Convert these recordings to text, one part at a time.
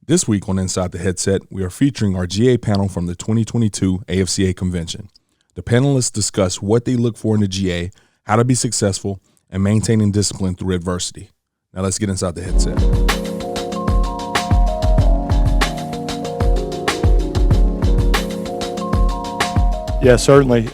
This week on Inside the Headset, we are featuring our GA panel from the 2022 AFCA convention. The panelists discuss what they look for in the GA, how to be successful, and maintaining discipline through adversity. Now let's get inside the headset. Yeah, certainly.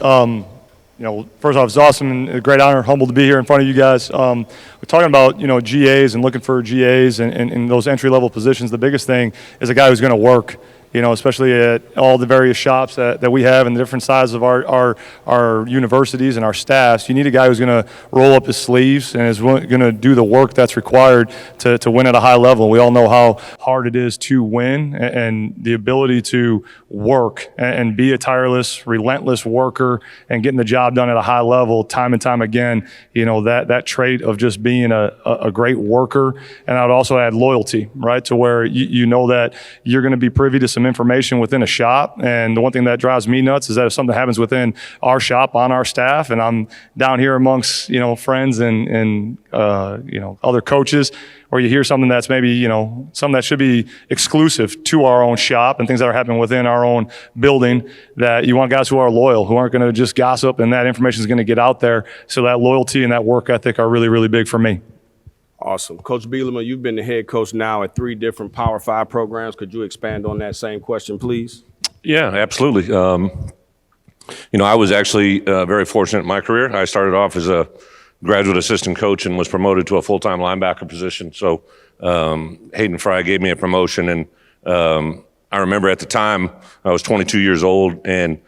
First off, it's awesome and a great honor, humbled to be here in front of you guys. We're talking about, GAs and looking for GAs and those entry-level positions. The biggest thing is a guy who's going to work, especially at all the various shops that we have and the different sizes of our universities and our staffs. You need a guy who's going to roll up his sleeves and is going to do the work that's required to win at a high level. We all know how hard it is to win, and the ability to work and be a tireless, relentless worker and getting the job done at a high level time and time again, that trait of just being a great worker. And I would also add loyalty, right, to where you know that you're going to be privy to some information within a shop. And the one thing that drives me nuts is that if something happens within our shop on our staff and I'm down here amongst, friends and other coaches, or you hear something that's maybe, something that should be exclusive to our own shop and things that are happening within our own building, that you want guys who are loyal, who aren't going to just gossip, and that information is going to get out there. So that loyalty and that work ethic are really, really big for me. Awesome. Coach Bielema, you've been the head coach now at 3 different Power 5 programs. Could you expand on that same question, please? Yeah, absolutely. I was actually very fortunate in my career. I started off as a graduate assistant coach and was promoted to a full-time linebacker position. So Hayden Fry gave me a promotion, and I remember at the time I was 22 years old, and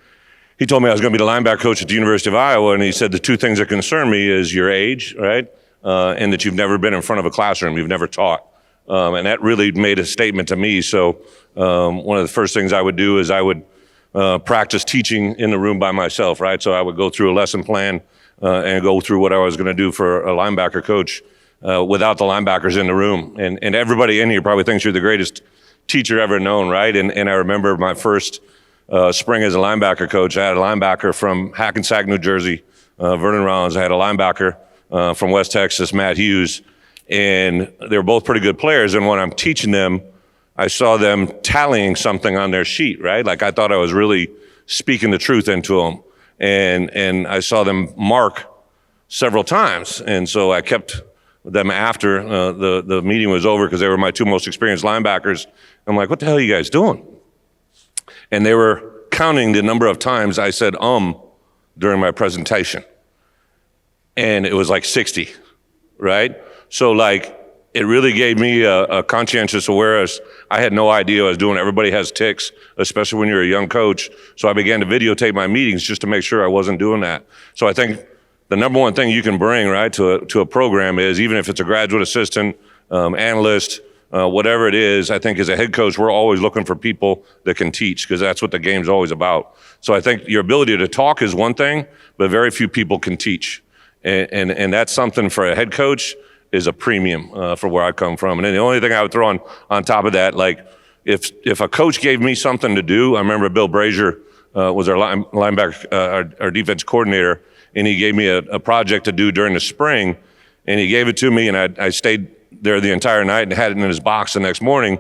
he told me I was going to be the linebacker coach at the University of Iowa, and he said the 2 things that concern me is your age, right, and that you've never been in front of a classroom, you've never taught. And that really made a statement to me. So one of the first things I would do is I would practice teaching in the room by myself, right? So I would go through a lesson plan and go through what I was going to do for a linebacker coach without the linebackers in the room. And everybody in here probably thinks you're the greatest teacher ever known, right? And I remember my first spring as a linebacker coach. I had a linebacker from Hackensack, New Jersey, Vernon Rollins. I had a linebacker from West Texas, Matt Hughes. And they were both pretty good players. And when I'm teaching them, I saw them tallying something on their sheet, right? Like I thought I was really speaking the truth into them. And I saw them mark several times. And so I kept them after the meeting was over, because they were my 2 most experienced linebackers. I'm like, what the hell are you guys doing? And they were counting the number of times I said during my presentation. And it was like 60, right? So it really gave me a conscientious awareness. I had no idea what I was doing. Everybody has tics, especially when you're a young coach. So I began to videotape my meetings just to make sure I wasn't doing that. So I think the number one thing you can bring, right, to a program is, even if it's a graduate assistant, analyst, whatever it is, I think as a head coach, we're always looking for people that can teach, because that's what the game's always about. So I think your ability to talk is one thing, but very few people can teach. And that's something for a head coach is a premium for where I come from. And then the only thing I would throw on top of that, like if a coach gave me something to do, I remember Bill Brazier was our linebacker, our defense coordinator, and he gave me a project to do during the spring, and he gave it to me, and I stayed there the entire night and had it in his box the next morning.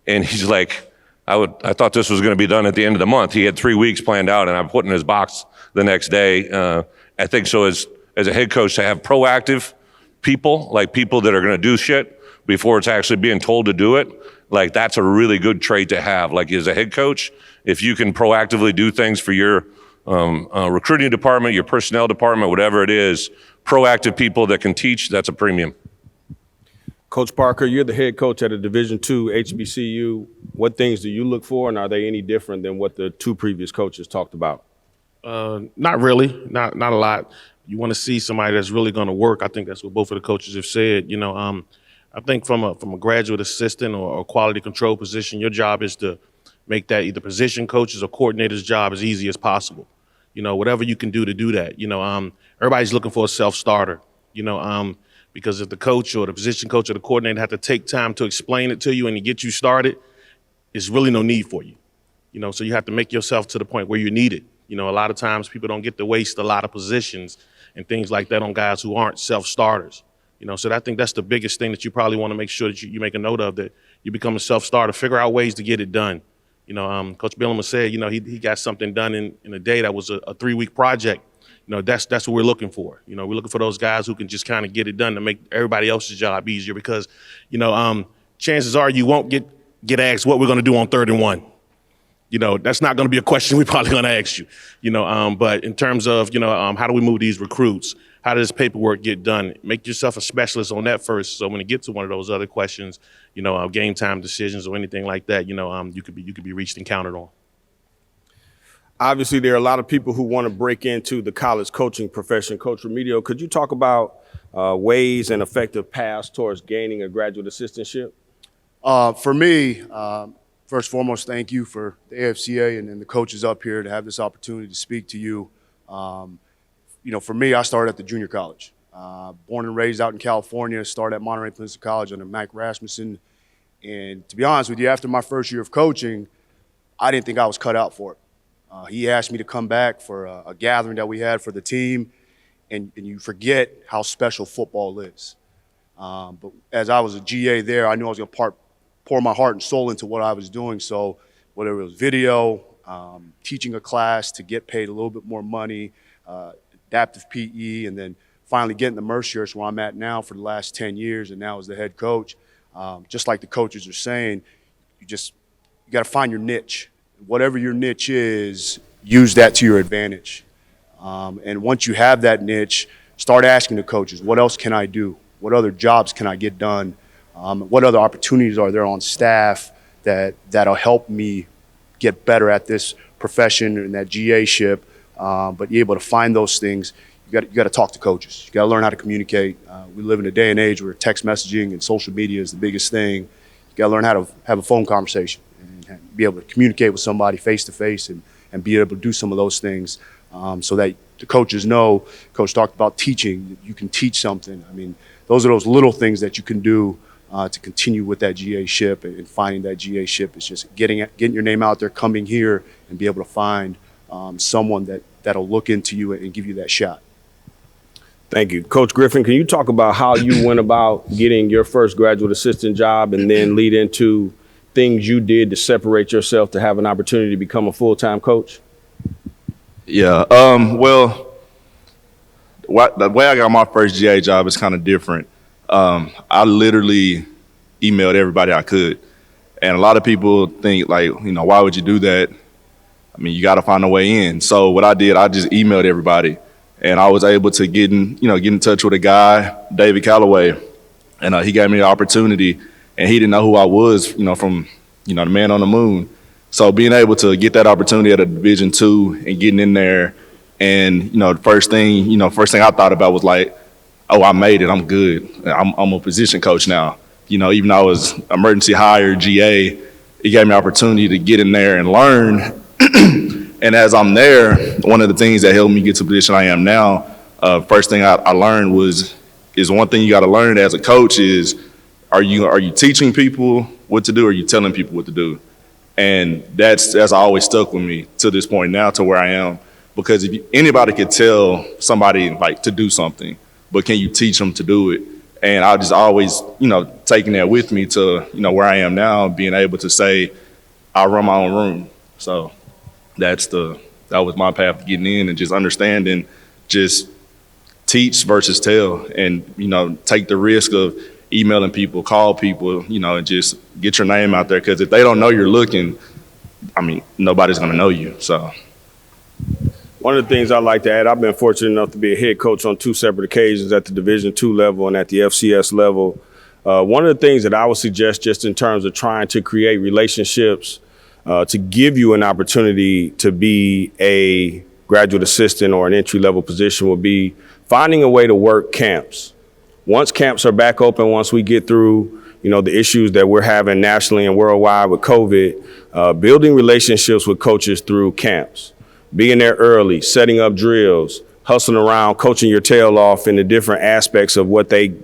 And he's like, I thought this was going to be done at the end of the month. He had 3 weeks planned out, and I put it in his box the next day. I think so as a head coach, to have proactive people, like people that are going to do shit before it's actually being told to do it, like that's a really good trait to have. Like as a head coach, if you can proactively do things for your recruiting department, your personnel department, whatever it is, proactive people that can teach, that's a premium. Coach Parker, you're the head coach at a Division II HBCU. What things do you look for, and are they any different than what the 2 previous coaches talked about? Not really, not a lot. You want to see somebody that's really going to work. I think that's what both of the coaches have said. I think from a graduate assistant or a quality control position, your job is to make that either position coach's or coordinator's job as easy as possible. Whatever you can do to do that. Everybody's looking for a self-starter. Because if the coach or the position coach or the coordinator have to take time to explain it to you and to get you started, it's really no need for you. So you have to make yourself to the point where you need it. A lot of times people don't get to waste a lot of positions and things like that on guys who aren't self-starters. So I think that's the biggest thing that you probably want to make sure that you make a note of, that You become a self-starter. Figure out ways to get it done. You know, Coach Bielema said, you know, he got something done in a day that was a 3-week project. You know, that's what we're looking for. You know, we're looking for those guys who can just kind of get it done to make everybody else's job easier because, you know, chances are you won't get asked what we're going to do on 3rd and 1. You know, that's not going to be a question we're probably going to ask you. You know, but in terms of, you know, how do we move these recruits? How does paperwork get done? Make yourself a specialist on that first. So when it gets to one of those other questions, you know, game time decisions or anything like that, you know, you could be reached and counted on. Obviously, there are a lot of people who want to break into the college coaching profession. Coach Remedios, could you talk about ways and effective paths towards gaining a graduate assistantship? For me, first and foremost, thank you for the AFCA and the coaches up here to have this opportunity to speak to you. You know, for me, I started at the junior college. Born and raised out in California, started at Monterey Peninsula College under Mike Rasmussen. And to be honest with you, after my first year of coaching, I didn't think I was cut out for it. He asked me to come back for a gathering that we had for the team, and you forget how special football is. But as I was a GA there, I knew I was going to pour my heart and soul into what I was doing. So whether it was video, teaching a class to get paid a little bit more money, adaptive PE, and then finally getting the Merciers where I'm at now for the last 10 years and now as the head coach. Just like the coaches are saying, you got to find your niche. Whatever your niche is, use that to your advantage. And once you have that niche, start asking the coaches, what else can I do? What other jobs can I get done? What other opportunities are there on staff that'll help me get better at this profession and that GA-ship? But you're able to find those things. You got to talk to coaches. You got to learn how to communicate. We live in a day and age where text messaging and social media is the biggest thing. You got to learn how to have a phone conversation and be able to communicate with somebody face to face and be able to do some of those things so that the coaches know. Coach talked about teaching. You can teach something. I mean, those are those little things that you can do to continue with that GA-ship and finding that GA-ship. It's just getting your name out there, coming here, and be able to find someone that'll look into you and give you that shot. Thank you. Coach Griffin, can you talk about how you went about getting your first graduate assistant job and then lead into things you did to separate yourself to have an opportunity to become a full-time coach? Yeah, well, the way I got my first GA job is kind of different. I literally emailed everybody I could. And a lot of people think, like, you know, why would you do that? I mean, you got to find a way in. So what I did, I just emailed everybody. And I was able to get in touch with a guy, David Calloway. And he gave me the opportunity. And he didn't know who I was, you know, from, you know, the man on the moon. So being able to get that opportunity at a Division II and getting in there, and, you know, the first thing I thought about was like, oh, I made it, I'm good. I'm a position coach now. You know, even though I was emergency hire GA, it gave me an opportunity to get in there and learn. And as I'm there, one of the things that helped me get to the position I am now, first thing I learned is one thing you got to learn as a coach is, are you teaching people what to do, or are you telling people what to do? And that's always stuck with me to this point now, to where I am. Because if anybody could tell somebody like to do something, but can you teach them to do it? And I just always, you know, taking that with me to, you know, where I am now, being able to say, I run my own room. So that was my path to getting in, and just understanding, just teach versus tell, and, you know, take the risk of emailing people, call people, you know, and just get your name out there. Because if they don't know you're looking, I mean, nobody's going to know you. So one of the things I like to add, I've been fortunate enough to be a head coach on 2 separate occasions at the Division II level and at the FCS level. One of the things that I would suggest, just in terms of trying to create relationships to give you an opportunity to be a graduate assistant or an entry-level position, would be finding a way to work camps. Once camps are back open, once we get through, you know, the issues that we're having nationally and worldwide with COVID, building relationships with coaches through camps, being there early, setting up drills, hustling around, coaching your tail off in the different aspects of what they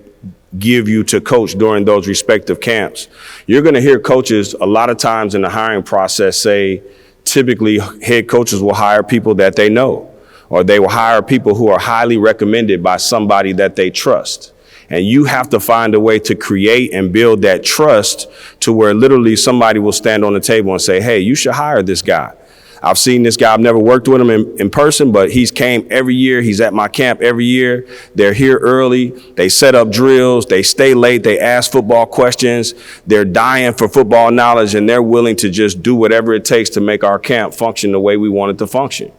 give you to coach during those respective camps. You're going to hear coaches a lot of times in the hiring process say, typically head coaches will hire people that they know, or they will hire people who are highly recommended by somebody that they trust. And you have to find a way to create and build that trust to where literally somebody will stand on the table and say, hey, you should hire this guy. I've seen this guy. I've never worked with him in person, but he's came every year. He's at my camp every year. They're here early. They set up drills. They stay late. They ask football questions. They're dying for football knowledge, and they're willing to just do whatever it takes to make our camp function the way we want it to function.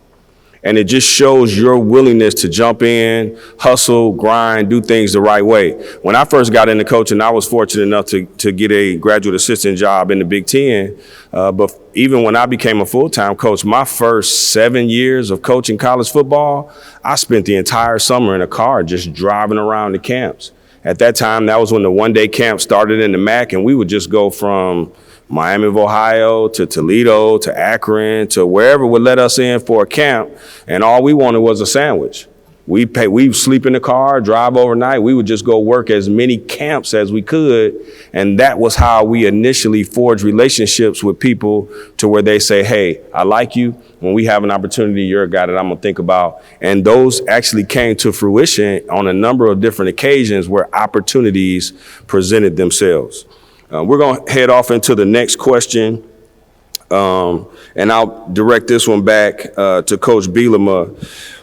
And it just shows your willingness to jump in, hustle, grind, do things the right way. When I first got into coaching, I was fortunate enough to get a graduate assistant job in the Big Ten. But even when I became a full-time coach, my first 7 years of coaching college football, I spent the entire summer in a car just driving around the camps. At that time, that was when the one-day camp started in the MAC, and we would just go from Miami of Ohio to Toledo to Akron to wherever would let us in for a camp, and all we wanted was a sandwich. We'd sleep in the car, drive overnight. We would just go work as many camps as we could, and that was how we initially forged relationships with people to where they say, hey, I like you. When we have an opportunity, you're a guy that I'm going to think about. And those actually came to fruition on a number of different occasions where opportunities presented themselves. We're going to head off into the next question, and I'll direct this one back to Coach Bielema.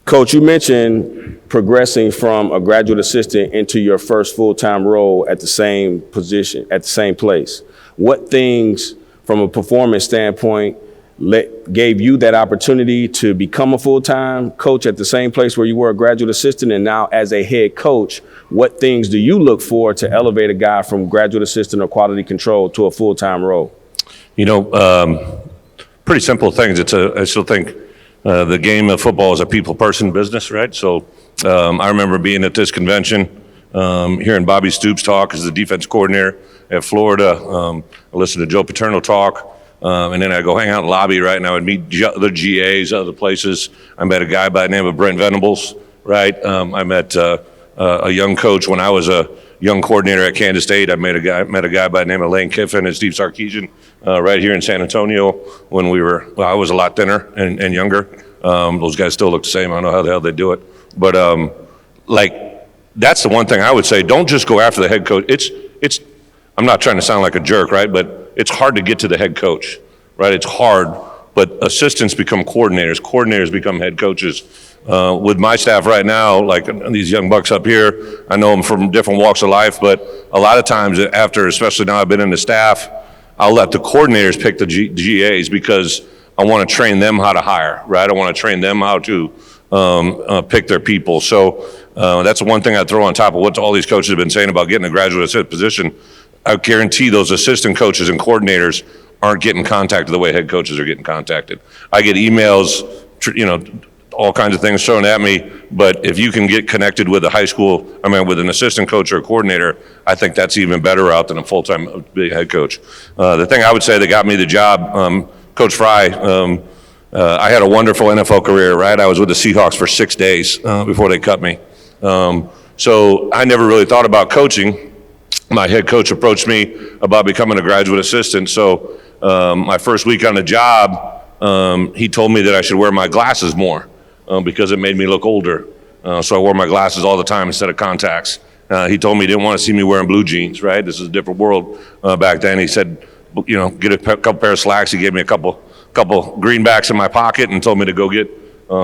Coach, you mentioned progressing from a graduate assistant into your first full-time role at the same position, at the same place. What things, from a performance standpoint, gave you that opportunity to become a full-time coach at the same place where you were a graduate assistant, and now as a head coach, what things do you look for to elevate a guy from graduate assistant or quality control to a full-time role? You know, pretty simple things. I still think the game of football is a people-person business, right? So I remember being at this convention, hearing Bobby Stoops talk as the defense coordinator at Florida. I listened to Joe Paterno talk. And then I go hang out in the lobby, right? And I would meet other GAs, other places. I met a guy by the name of Brent Venables, right? I met a young coach when I was a young coordinator at Kansas State. I met a guy by the name of Lane Kiffin and Steve Sarkisian right here in San Antonio when I was a lot thinner and younger. Those guys still look the same. I don't know how the hell they do it. But that's the one thing I would say. Don't just go after the head coach. I'm not trying to sound like a jerk, right? But it's hard to get to the head coach, right? It's hard, but assistants become coordinators. Coordinators become head coaches. With my staff right now, like these young bucks up here, I know them from different walks of life, but a lot of times after, especially now I've been in the staff, I'll let the coordinators pick the GAs because I want to train them how to hire, right? I want to train them how to pick their people. So that's one thing I throw on top of what all these coaches have been saying about getting a graduate assistant position. I guarantee those assistant coaches and coordinators aren't getting contacted the way head coaches are getting contacted. I get emails, all kinds of things thrown at me, but if you can get connected with with an assistant coach or a coordinator, I think that's even better route than a full-time head coach. The thing I would say that got me the job, Coach Fry, I had a wonderful NFL career, right? I was with the Seahawks for 6 days before they cut me. So I never really thought about coaching. My head coach approached me about becoming a graduate assistant. So my first week on the job, he told me that I should wear my glasses more because it made me look older. So I wore my glasses all the time instead of contacts. He told me he didn't want to see me wearing blue jeans, right? This is a different world back then. He said, get a couple pair of slacks. He gave me a couple greenbacks in my pocket and told me to go get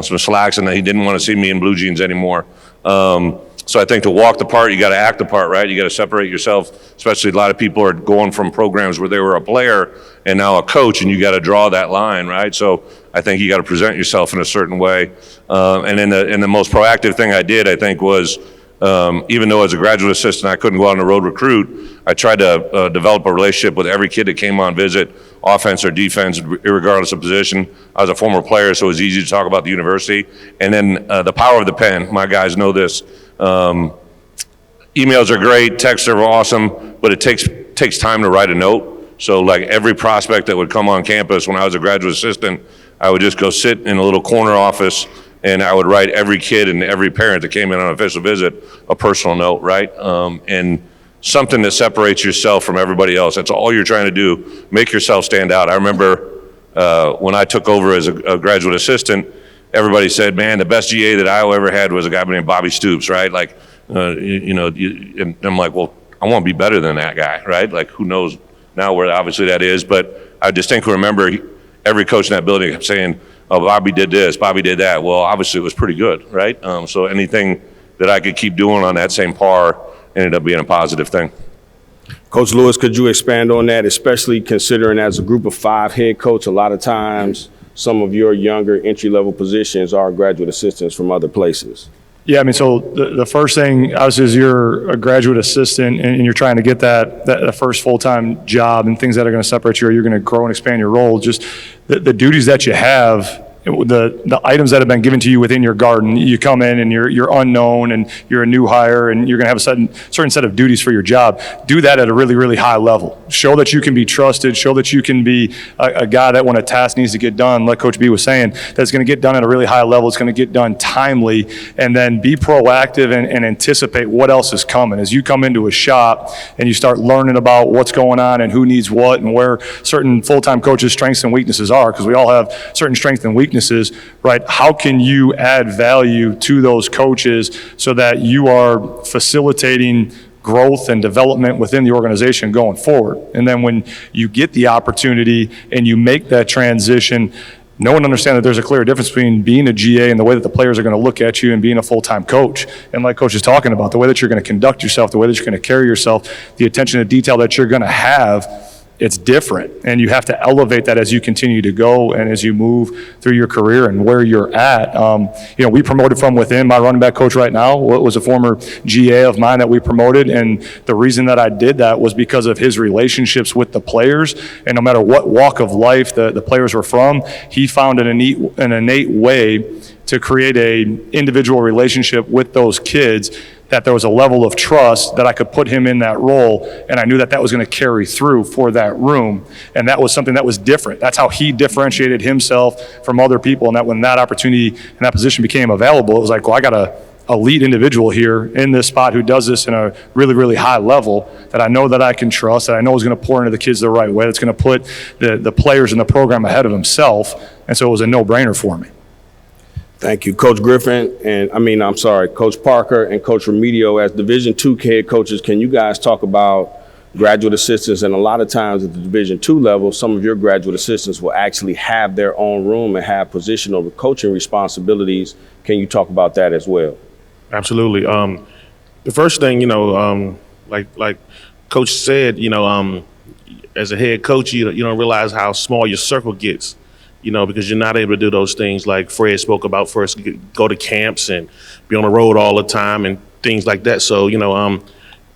some slacks, and he didn't want to see me in blue jeans anymore. So I think to walk the part, you got to act the part, right? You got to separate yourself, especially a lot of people are going from programs where they were a player and now a coach, and you got to draw that line, right? So I think you got to present yourself in a certain way. And then the most proactive thing I did, I think, was even though as a graduate assistant I couldn't go out on the road recruit, I tried to develop a relationship with every kid that came on visit, offense or defense, regardless of position. I was a former player, so it was easy to talk about the university. And then the power of the pen, my guys know this. Emails are great, texts are awesome, but it takes time to write a note. So like every prospect that would come on campus when I was a graduate assistant, I would just go sit in a little corner office and I would write every kid and every parent that came in on an official visit a personal note, right? And something that separates yourself from everybody else. That's all you're trying to do. Make yourself stand out. I remember when I took over as a graduate assistant, everybody said, man, the best GA that I ever had was a guy named Bobby Stoops, right? Like And I'm like, well, I want to be better than that guy, right? Like, who knows now where obviously that is, but I distinctly remember every coach in that building kept saying, oh, Bobby did this, Bobby did that. Well, obviously it was pretty good, right? So anything that I could keep doing on that same par ended up being a positive thing. Coach Lewis, could you expand on that, especially considering as a group of 5 head coach, a lot of times some of your younger entry-level positions are graduate assistants from other places? Yeah, I mean, so the first thing, obviously, is you're a graduate assistant and you're trying to get that first full-time job and things that are going to separate you, or you're going to grow and expand your role. Just the duties that you have, the items that have been given to you within your garden. You come in and you're unknown and you're a new hire and you're going to have a certain set of duties for your job. Do that at a really, really high level. Show that you can be trusted. Show that you can be a guy that when a task needs to get done, like Coach B was saying, that's going to get done at a really high level. It's going to get done timely, and then be proactive and anticipate what else is coming. As you come into a shop and you start learning about what's going on and who needs what and where certain full-time coaches' strengths and weaknesses are, because we all have certain strengths and weaknesses, right? How can you add value to those coaches so that you are facilitating growth and development within the organization going forward? And then when you get the opportunity and you make that transition, no one understands that there's a clear difference between being a GA and the way that the players are going to look at you and being a full-time coach. And like Coach is talking about, the way that you're going to conduct yourself, the way that you're going to carry yourself, the attention to detail that you're going to have, it's different, and you have to elevate that as you continue to go and as you move through your career and where you're at. We promoted from within. My running back coach right now was a former GA of mine that we promoted, and the reason that I did that was because of his relationships with the players. And no matter what walk of life the players were from, he found an innate way to create an individual relationship with those kids, that there was a level of trust that I could put him in that role, and I knew that was going to carry through for that room, and that was something that was different. That's how he differentiated himself from other people, and that when that opportunity and that position became available, it was like, well, I got a elite individual here in this spot who does this in a really, really high level that I know that I can trust, that I know is going to pour into the kids the right way, that's going to put the players in the program ahead of himself, and so it was a no-brainer for me. Thank you, Coach Griffin, Coach Parker and Coach Remigio. As Division II head coaches, can you guys talk about graduate assistants? And a lot of times at the Division II level, some of your graduate assistants will actually have their own room and have position over coaching responsibilities. Can you talk about that as well? Absolutely. The first thing, like Coach said, as a head coach, you don't realize how small your circle gets. Because you're not able to do those things like Fred spoke about first, go to camps and be on the road all the time and things like that. So,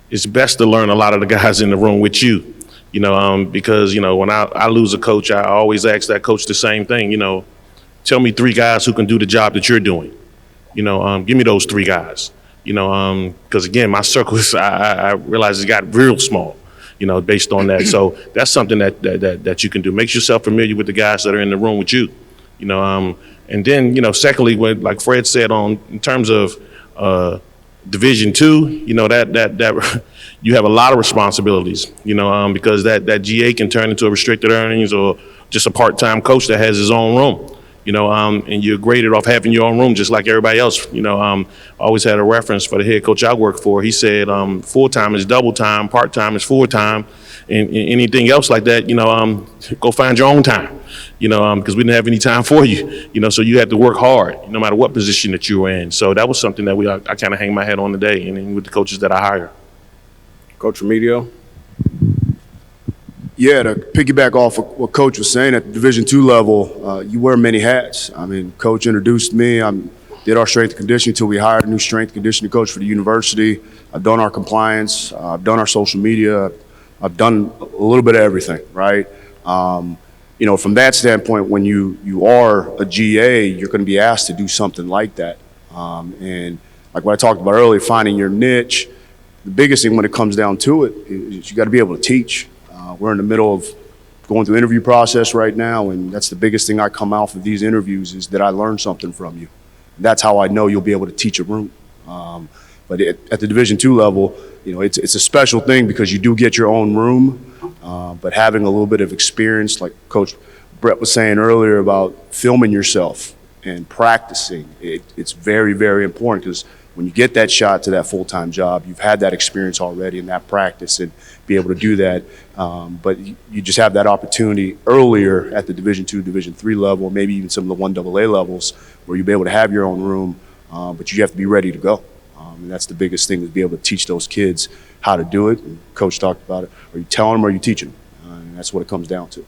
it's best to learn a lot of the guys in the room with you, because, when I lose a coach, I always ask that coach the same thing, tell me 3 guys who can do the job that you're doing. Give me those 3 guys, because again, my circle is, I realize it got real small. Based on that. So that's something that you can do. Make yourself familiar with the guys that are in the room with you. And then, secondly, like Fred said, in terms of Division II, that you have a lot of responsibilities, because that GA can turn into a restricted earnings or just a part-time coach that has his own room. And you're graded off having your own room just like everybody else. I always had a reference for the head coach I work for. He said full-time is double time, part-time is full-time, and anything else like that, go find your own time, because we didn't have any time for you, so you had to work hard no matter what position that you were in. So that was something that I kind of hang my head on today and with the coaches that I hire. Coach Remigio? Yeah, to piggyback off of what Coach was saying, at the Division II level, you wear many hats. I mean, Coach introduced me. I did our strength and conditioning until we hired a new strength and conditioning coach for the university. I've done our compliance. I've done our social media. I've done a little bit of everything, right? From that standpoint, when you are a GA, you're going to be asked to do something like that. And like what I talked about earlier, finding your niche, the biggest thing when it comes down to it is you got to be able to teach. We're in the middle of going through interview process right now, and that's the biggest thing I come out of these interviews is that I learned something from you. And that's how I know you'll be able to teach a room. But at the Division II level, it's a special thing because you do get your own room, but having a little bit of experience, like Coach Bret was saying earlier about filming yourself and practicing, it's very, very important because when you get that shot to that full-time job, you've had that experience already in that practice and be able to do that. But you just have that opportunity earlier at the Division II, Division III level, maybe even some of the 1AA levels, where you'll be able to have your own room, but you have to be ready to go. And that's the biggest thing, is be able to teach those kids how to do it. And Coach talked about it. Are you telling them or are you teaching them? And that's what it comes down to.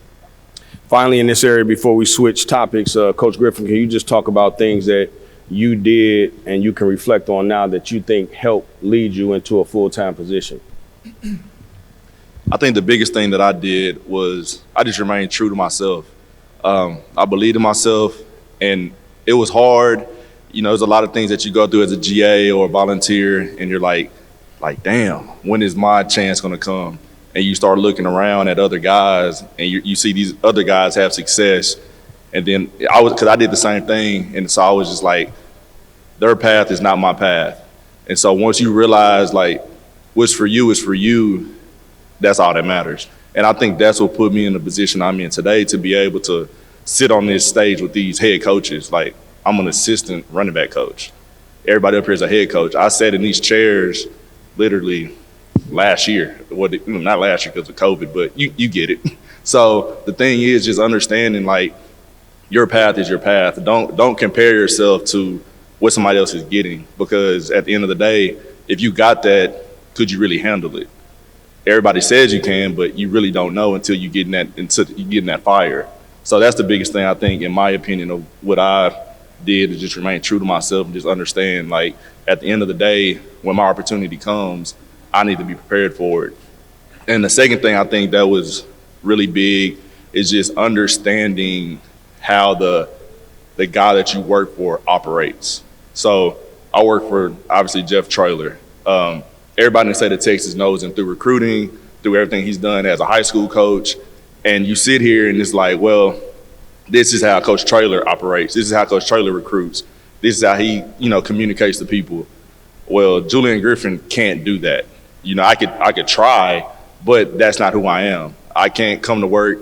Finally, in this area, before we switch topics, Coach Griffin, can you just talk about things that you did and you can reflect on now that you think helped lead you into a full-time position? I think the biggest thing that I did was I just remained true to myself. I believed in myself, and it was hard. You know, there's a lot of things that you go through as a GA or a volunteer, and you're like, damn, when is my chance gonna come? And you start looking around at other guys, and you see these other guys have success. And then because I did the same thing, and so I was just like, their path is not my path. And so once you realize, like, what's for you is for you, that's all that matters. And I think that's what put me in the position I'm in today, to be able to sit on this stage with these head coaches. Like, I'm an assistant running back coach. Everybody up here is a head coach. I sat in these chairs literally last year. Well, not last year because of COVID, but you get it. So the thing is just understanding, like, your path is your path. Don't compare yourself to what somebody else is getting, because at the end of the day, if you got that, could you really handle it? Everybody says you can, but you really don't know until you get in that fire. So that's the biggest thing, I think, in my opinion, of what I did, is just remain true to myself and just understand, like, at the end of the day, when my opportunity comes, I need to be prepared for it. And the second thing I think that was really big is just understanding how the guy that you work for operates. So I work for, obviously, Jeff Traylor. Everybody in the state of Texas knows him through recruiting, through everything he's done as a high school coach. And you sit here and it's like, well, this is how Coach Traylor operates. This is how Coach Traylor recruits. This is how he, communicates to people. Well, Julian Griffin can't do that. I could try, but that's not who I am. I can't come to work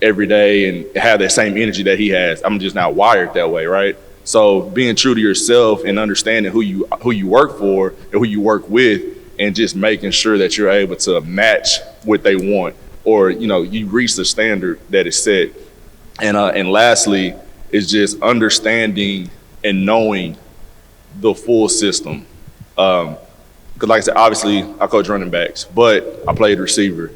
every day and have that same energy that he has. I'm just not wired that way, right? So being true to yourself and understanding who you work for and who you work with, and just making sure that you're able to match what they want, or you reach the standard that is set. And lastly is just understanding and knowing the full system. Because like I said, obviously I coach running backs, but I played receiver.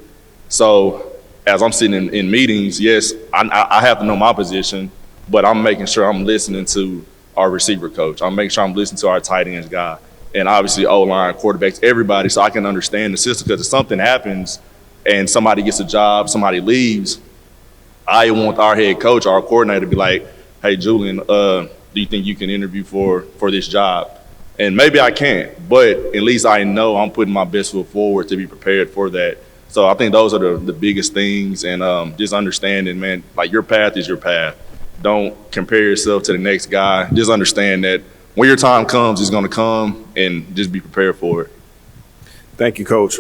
So as I'm sitting in meetings, yes, I have to know my position, but I'm making sure I'm listening to our receiver coach. I'm making sure I'm listening to our tight ends guy, and obviously O-line, quarterbacks, everybody, so I can understand the system. Because if something happens and somebody gets a job, somebody leaves, I want our head coach, our coordinator, to be like, hey, Julian, do you think you can interview for this job? And maybe I can't, but at least I know I'm putting my best foot forward to be prepared for that. So I think those are the biggest things, and just understanding, man, like, your path is your path. Don't compare yourself to the next guy. Just understand that when your time comes, it's going to come, and just be prepared for it. Thank you, Coach.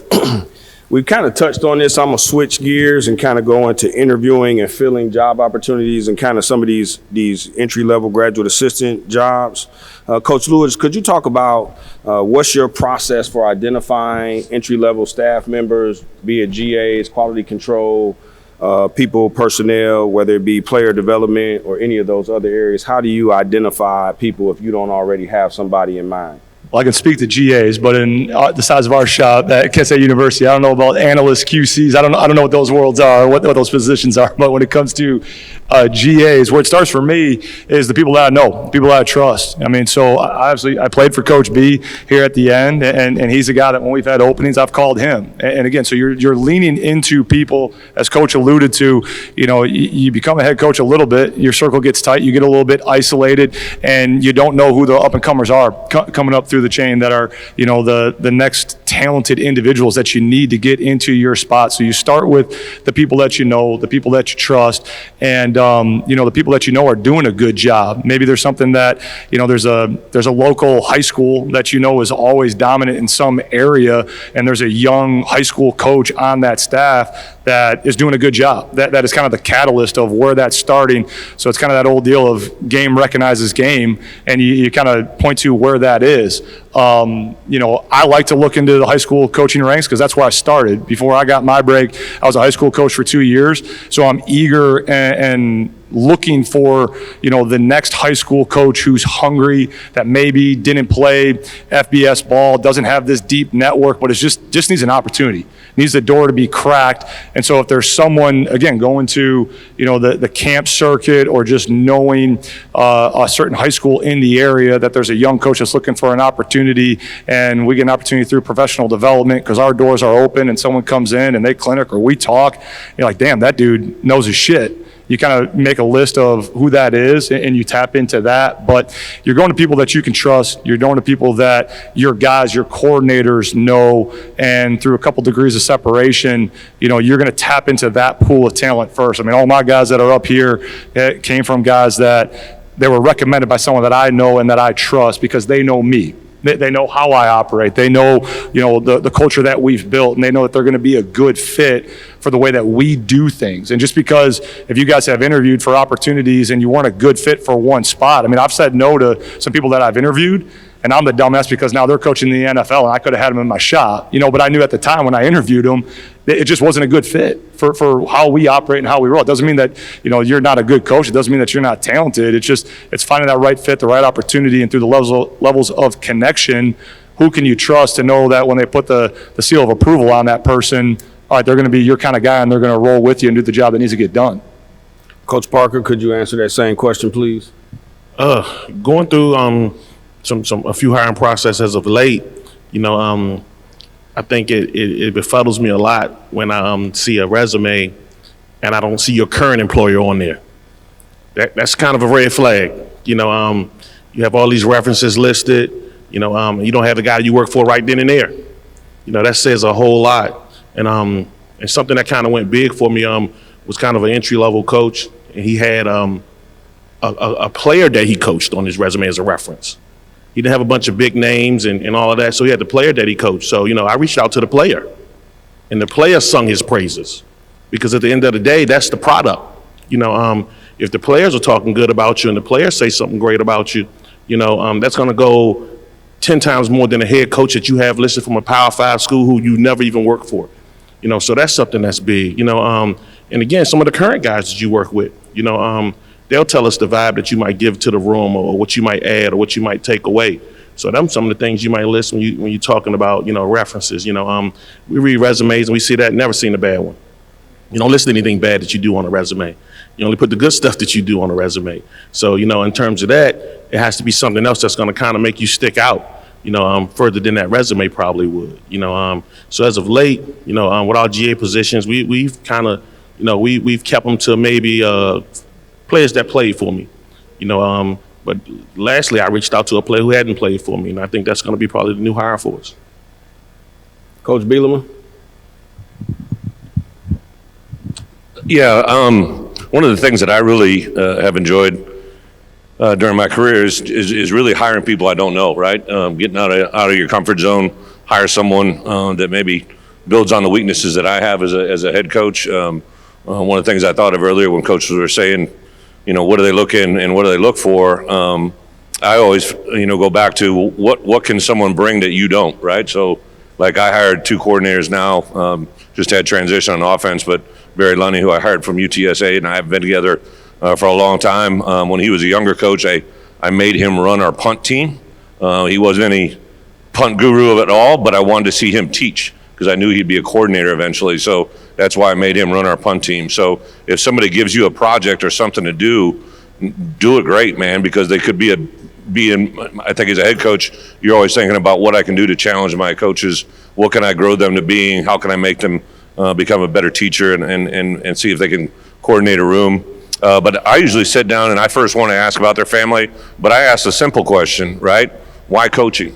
We've kind of touched on this. I'm going to switch gears and kind of go into interviewing and filling job opportunities and kind of some of these entry-level graduate assistant jobs. Coach Lewis, could you talk about what's your process for identifying entry-level staff members, be it GAs, quality control, people, personnel, whether it be player development or any of those other areas? How do you identify people if you don't already have somebody in mind? Well, I can speak to GAs, but in the size of our shop at Kent State University, I don't know about analysts, QCs. I don't know what those worlds are, what those positions are. But when it comes to GAs, where it starts for me is the people that I know, people that I trust. I mean, so obviously I played for Coach B here at the end, and he's a guy that when we've had openings, I've called him. And again, so you're leaning into people, as Coach alluded to. You become a head coach a little bit, your circle gets tight, you get a little bit isolated, and you don't know who the up and comers are coming up through the chain that are, the next talented individuals that you need to get into your spot. So you start with the people that you know, the people that you trust, and the people that you know are doing a good job. Maybe there's something that, there's a local high school that is always dominant in some area, and there's a young high school coach on that staff that is doing a good job. That is kind of the catalyst of where that's starting. So it's kind of that old deal of game recognizes game, and you kind of point to where that is. I like to look into the high school coaching ranks because that's where I started. Before I got my break, I was a high school coach for 2 years. So I'm eager and looking for, the next high school coach who's hungry, that maybe didn't play FBS ball, doesn't have this deep network, but just needs an opportunity, needs the door to be cracked. And so if there's someone, again, going to, the camp circuit or just knowing a certain high school in the area, that there's a young coach that's looking for an opportunity, and we get an opportunity through professional development because our doors are open and someone comes in and they clinic or we talk, you're like, damn, that dude knows his shit. You kind of make a list of who that is and you tap into that. But you're going to people that you can trust. You're going to people that your guys, your coordinators know. And through a couple degrees of separation, you're going to tap into that pool of talent first. I mean, all my guys that are up here came from guys that they were recommended by someone that I know and that I trust because they know me. They know how I operate. They know, the culture that we've built, and they know that they're going to be a good fit for the way that we do things. And just because if you guys have interviewed for opportunities and you weren't a good fit for one spot, I mean, I've said no to some people that I've interviewed, and I'm the dumbass because now they're coaching in the NFL and I could have had them in my shop, but I knew at the time when I interviewed them, it just wasn't a good fit for how we operate and how we roll. It doesn't mean that, you're not a good coach. It doesn't mean that you're not talented. It's finding that right fit, the right opportunity, and through the levels of connection, who can you trust to know that when they put the seal of approval on that person, all right, they're going to be your kind of guy and they're going to roll with you and do the job that needs to get done. Coach Parker, could you answer that same question, please? Going through a few hiring processes of late, I think it befuddles me a lot when I see a resume and I don't see your current employer on there. That's kind of a red flag. You have all these references listed. You don't have the guy you work for right then and there. That says a whole lot. And something that kind of went big for me was kind of an entry level coach, and he had a player that he coached on his resume as a reference. He didn't have a bunch of big names and all of that, so he had the player that he coached. So, I reached out to the player, and the player sung his praises, because at the end of the day, that's the product. If the players are talking good about you and the players say something great about you, that's going to go 10 times more than a head coach that you have listed from a Power 5 school who you never even worked for. So that's something that's big. And again, some of the current guys that you work with, they'll tell us the vibe that you might give to the room or what you might add or what you might take away. So that's some of the things you might list when you're talking about, references. We read resumes and we see that, never seen a bad one. You don't list anything bad that you do on a resume. You only put the good stuff that you do on a resume. So, in terms of that, it has to be something else that's going to kind of make you stick out, further than that resume probably would. So as of late, with our GA positions, we've kind of, we've kept them to maybe players that played for me, but lastly, I reached out to a player who hadn't played for me, and I think that's going to be probably the new hire for us. Coach Bielema? Yeah, one of the things that I really have enjoyed during my career is really hiring people I don't know, right? Getting out of your comfort zone, hire someone that maybe builds on the weaknesses that I have as a head coach. One of the things I thought of earlier when coaches were saying, what do they look in and what do they look for? I always, go back to what can someone bring that you don't, right? So, like I hired 2 coordinators now, just had transition on offense, but Barry Lunny, who I hired from UTSA, and I have been together for a long time. When he was a younger coach, I made him run our punt team. He wasn't any punt guru at all, but I wanted to see him teach because I knew he'd be a coordinator eventually. So that's why I made him run our punt team. So if somebody gives you a project or something to do it great, man, because they could be I think as a head coach, you're always thinking about what I can do to challenge my coaches. What can I grow them to being? How can I make them become a better teacher and see if they can coordinate a room. But I usually sit down and I first want to ask about their family, but I ask a simple question, right? Why coaching?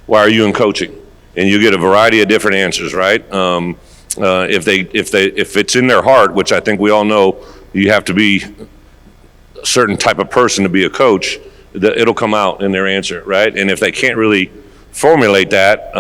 Why are you in coaching? And you get a variety of different answers, right? If it's in their heart, which I think we all know, you have to be a certain type of person to be a coach, it'll come out in their answer, right? And if they can't really formulate that,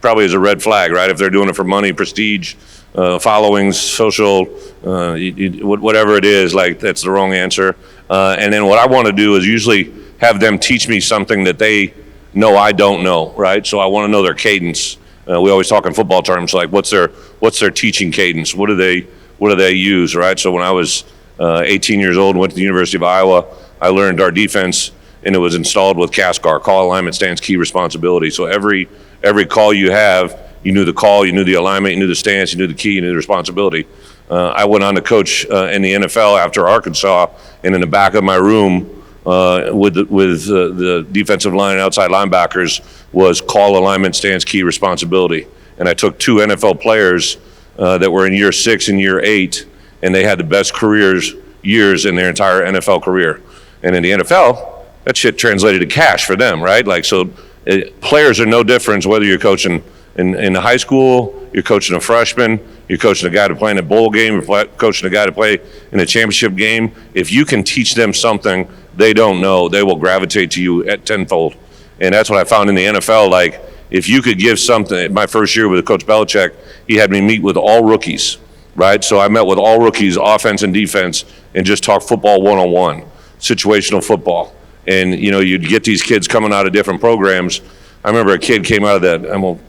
probably is a red flag, right? If they're doing it for money, prestige, followings, social, whatever it is, like that's the wrong answer. And then what I want to do is usually have them teach me something that they no, I don't know, right? So I want to know their cadence. We always talk in football terms, like what's their teaching cadence? What do they use, right? So when I was 18 years old and went to the University of Iowa, I learned our defense, and it was installed with CASCAR, call, alignment, stance, key, responsibility. So every call you have, you knew the call, you knew the alignment, you knew the stance, you knew the key, you knew the responsibility. I went on to coach in the NFL after Arkansas, and in the back of my room with the defensive line and outside linebackers was call, alignment, stance, key, responsibility. And I took 2 NFL players that were in year 6 and year 8, and they had the best years in their entire NFL career. And in the NFL, that shit translated to cash for them, right? Like, so players are no different whether you're coaching in high school, you're coaching a freshman, you're coaching a guy to play in a bowl game, you're coaching a guy to play in a championship game. If you can teach them something they don't know, they will gravitate to you at tenfold. And that's what I found in the NFL. Like, if you could give something, my first year with Coach Belichick, he had me meet with all rookies, right? So I met with all rookies, offense and defense, and just talk football one-on-one, situational football. And, you know, you'd get these kids coming out of different programs. I remember a kid came out of that, I won't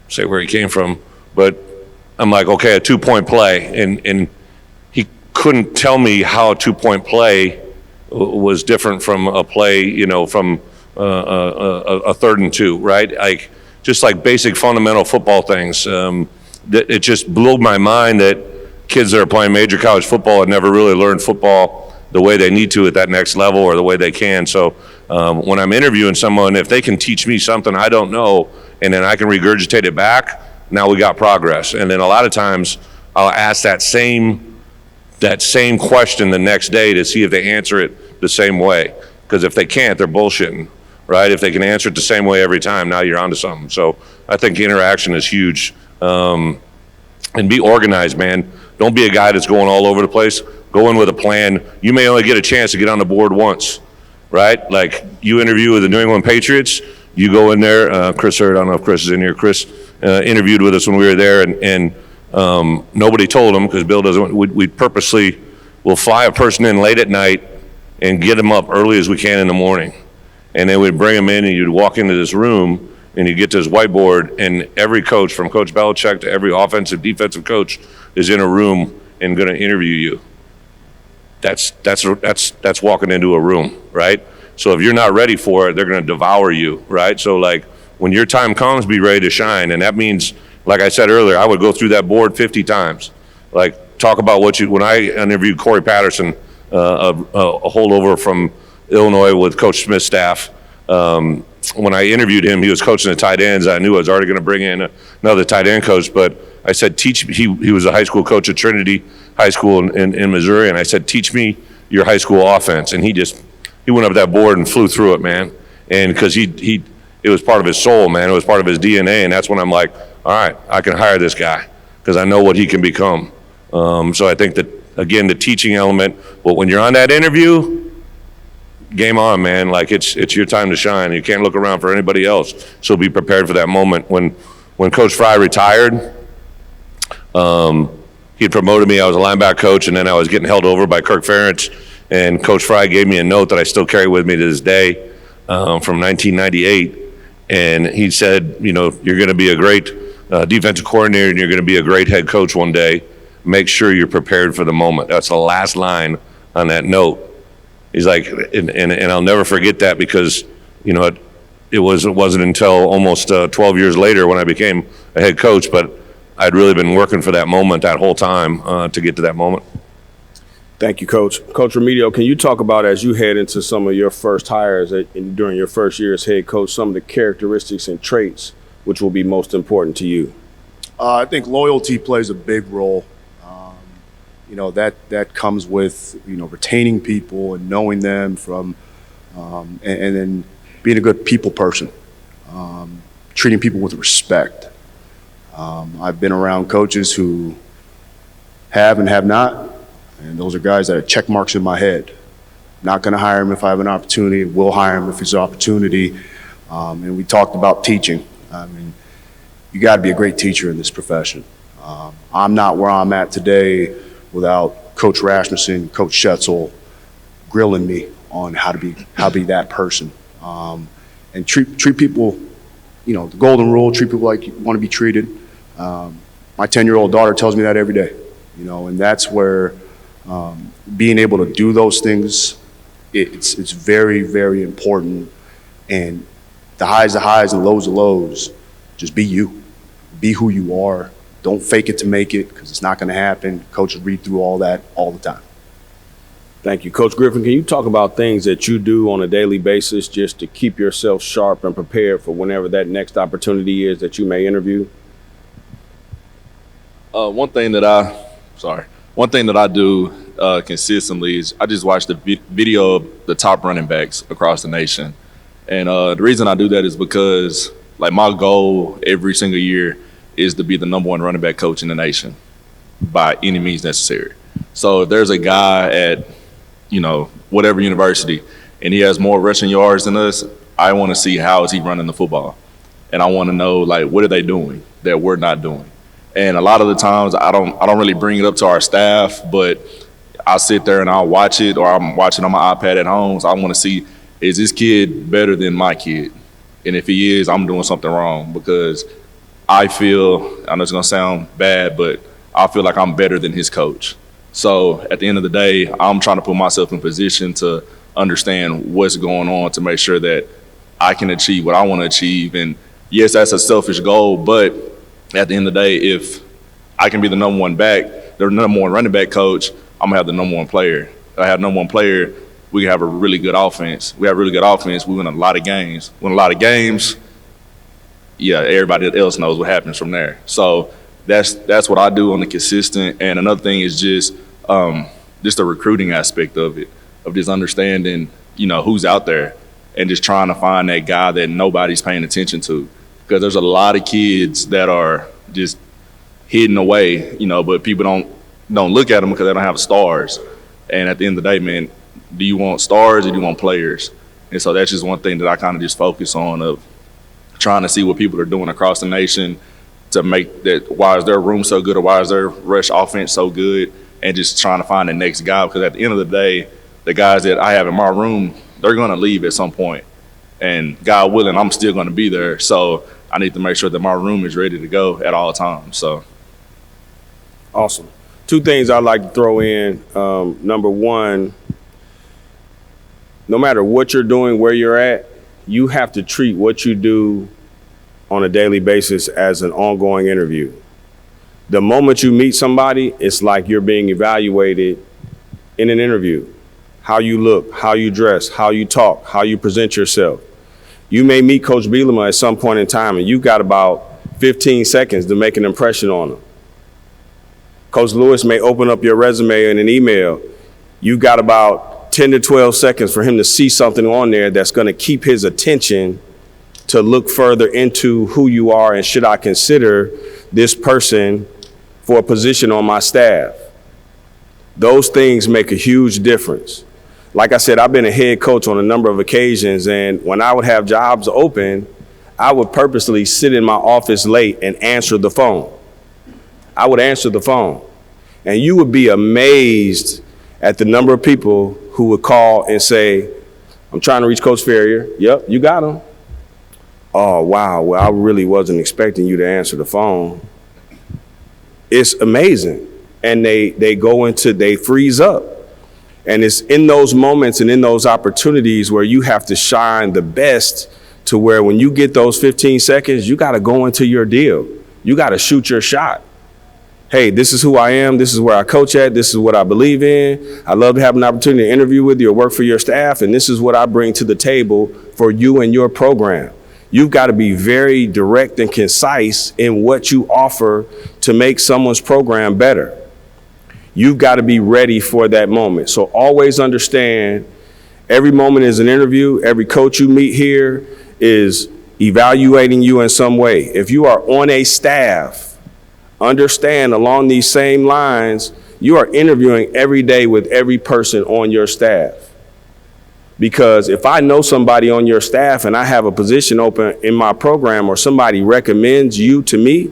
say where he came from, but I'm like, okay, a 2-point play. And he couldn't tell me how a 2-point play was different from a play, you know, from a 3rd and 2, right? Like, just like basic fundamental football things. It just blew my mind that kids that are playing major college football had never really learned football the way they need to at that next level or the way they can. So when I'm interviewing someone, if they can teach me something I don't know and then I can regurgitate it back, now we got progress. And then a lot of times I'll ask that same question the next day to see if they answer it the same way. Because if they can't, they're bullshitting, right? If they can answer it the same way every time, now you're onto something. So I think interaction is huge. And be organized, man. Don't be a guy that's going all over the place. Go in with a plan. You may only get a chance to get on the board once, right? Like, you interview with the New England Patriots, you go in there. Chris Hurd, I don't know if Chris is in here. Chris interviewed with us when we were there, and nobody told him because Bill doesn't. We purposely will fly a person in late at night and get them up early as we can in the morning. And then we'd bring them in, and you'd walk into this room, and you get to this whiteboard, and every coach, from Coach Belichick to every offensive, defensive coach, is in a room and going to interview you. That's walking into a room, right? So if you're not ready for it, they're going to devour you, right? So, like, when your time comes, be ready to shine. And that means, like I said earlier, I would go through that board 50 times. Like, talk about when I interviewed Corey Patterson, a holdover from Illinois with Coach Smith's staff. When I interviewed him, he was coaching the tight ends. I knew I was already going to bring in another tight end coach, but I said, he was a high school coach at Trinity High School in Missouri, and I said, teach me your high school offense. And he went up that board and flew through it, man. And because it was part of his soul, man. It was part of his DNA, and that's when I'm like, all right, I can hire this guy because I know what he can become. So I think that, again, the teaching element, but when you're on that interview, game on, man. Like, it's your time to shine. You can't look around for anybody else. So be prepared for that moment. When Coach Fry retired, he had promoted me. I was a linebacker coach, and then I was getting held over by Kirk Ferentz. And Coach Fry gave me a note that I still carry with me to this day from 1998. And he said, you know, you're going to be a great defensive coordinator and you're going to be a great head coach one day. Make sure you're prepared for the moment. That's the last line on that note. He's like, and I'll never forget that because, you know, it wasn't until almost 12 years later when I became a head coach, but I'd really been working for that moment that whole time to get to that moment. Thank you, Coach. Coach Remedios, can you talk about, as you head into some of your first hires during your first year as head coach, some of the characteristics and traits which will be most important to you? I think loyalty plays a big role. You know, that comes with, you know, retaining people and knowing them from, and then being a good people person, treating people with respect. I've been around coaches who have and have not. And those are guys that have check marks in my head. Not going to hire him if I have an opportunity. Will hire him if it's an opportunity. And we talked about teaching. I mean, you got to be a great teacher in this profession. I'm not where I'm at today without Coach Rasmussen, Coach Schetzel grilling me on how to be that person. and treat people, you know, the golden rule, treat people like you want to be treated. My 10-year-old daughter tells me that every day, you know, and that's where being able to do those things, it's very, very important. And the highs and lows the lows, just be you. Be who you are. Don't fake it to make it, because it's not going to happen. Coaches read through all that all the time. Thank you. Coach Griffin, can you talk about things that you do on a daily basis just to keep yourself sharp and prepared for whenever that next opportunity is that you may interview? One thing that I do consistently is I just watch the video of the top running backs across the nation. And the reason I do that is because, like, my goal every single year is to be the #1 running back coach in the nation by any means necessary. So if there's a guy at, you know, whatever university, and he has more rushing yards than us, I want to see how is he running the football. And I want to know, like, what are they doing that we're not doing? And a lot of the times I don't really bring it up to our staff, but I'll sit there and I'll watch it, or I'm watching on my iPad at home. So I want to see, is this kid better than my kid? And if he is, I'm doing something wrong, because I know it's going to sound bad, but I feel like I'm better than his coach. So at the end of the day, I'm trying to put myself in position to understand what's going on to make sure that I can achieve what I want to achieve. And yes, that's a selfish goal, but at the end of the day, if I can be the #1 running back coach, I'm going to have the #1 player. If I have #1 player, we have a really good offense. We have really good offense. We win a lot of games. Yeah, everybody else knows what happens from there. So that's what I do on the consistent. And another thing is just the recruiting aspect of it, of just understanding, you know, who's out there and just trying to find that guy that nobody's paying attention to. Because there's a lot of kids that are just hidden away, you know, but people don't look at them because they don't have stars. And at the end of the day, man, do you want stars or do you want players? And so that's just one thing that I kind of just focus on, of trying to see what people are doing across the nation to make that, why is their room so good, or why is their rush offense so good, and just trying to find the next guy. Because at the end of the day, the guys that I have in my room, they're going to leave at some point. And God willing, I'm still going to be there. So I need to make sure that my room is ready to go at all times. So. Awesome. Two things I'd like to throw in. Number one, no matter what you're doing, where you're at, you have to treat what you do on a daily basis as an ongoing interview. The moment you meet somebody, it's like you're being evaluated in an interview. How you look, how you dress, how you talk, how you present yourself. You may meet Coach Bielema at some point in time, and you've got about 15 seconds to make an impression on him. Coach Lewis may open up your resume in an email. You've got about 10 to 12 seconds for him to see something on there that's going to keep his attention to look further into who you are, and should I consider this person for a position on my staff. Those things make a huge difference. Like I said, I've been a head coach on a number of occasions, and when I would have jobs open, I would purposely sit in my office late and answer the phone. I would answer the phone. And you would be amazed at the number of people who would call and say, I'm trying to reach Coach Ferrier. Yep, you got him. Oh, wow, well, I really wasn't expecting you to answer the phone. It's amazing. And they freeze up. And it's in those moments and in those opportunities where you have to shine the best, to where when you get those 15 seconds, you got to go into your deal. You got to shoot your shot. Hey, this is who I am. This is where I coach at. This is what I believe in. I love to have an opportunity to interview with you or work for your staff. And this is what I bring to the table for you and your program. You've got to be very direct and concise in what you offer to make someone's program better. You've got to be ready for that moment. So always understand, every moment is an interview. Every coach you meet here is evaluating you in some way. If you are on a staff, understand along these same lines, you are interviewing every day with every person on your staff. Because if I know somebody on your staff and I have a position open in my program, or somebody recommends you to me,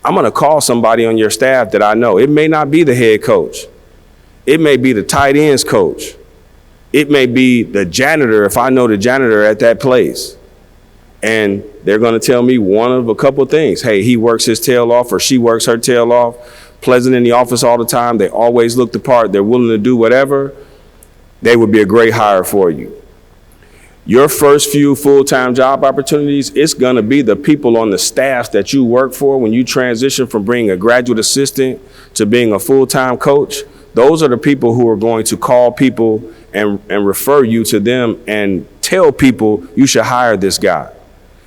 I'm going to call somebody on your staff that I know. It may not be the head coach. It may be the tight ends coach. It may be the janitor if I know the janitor at that place. And they're going to tell me one of a couple things. Hey, he works his tail off or she works her tail off. Pleasant in the office all the time. They always look the part. They're willing to do whatever. They would be a great hire for you. Your first few full-time job opportunities, it's going to be the people on the staff that you work for when you transition from being a graduate assistant to being a full-time coach. Those are the people who are going to call people and refer you to them and tell people you should hire this guy,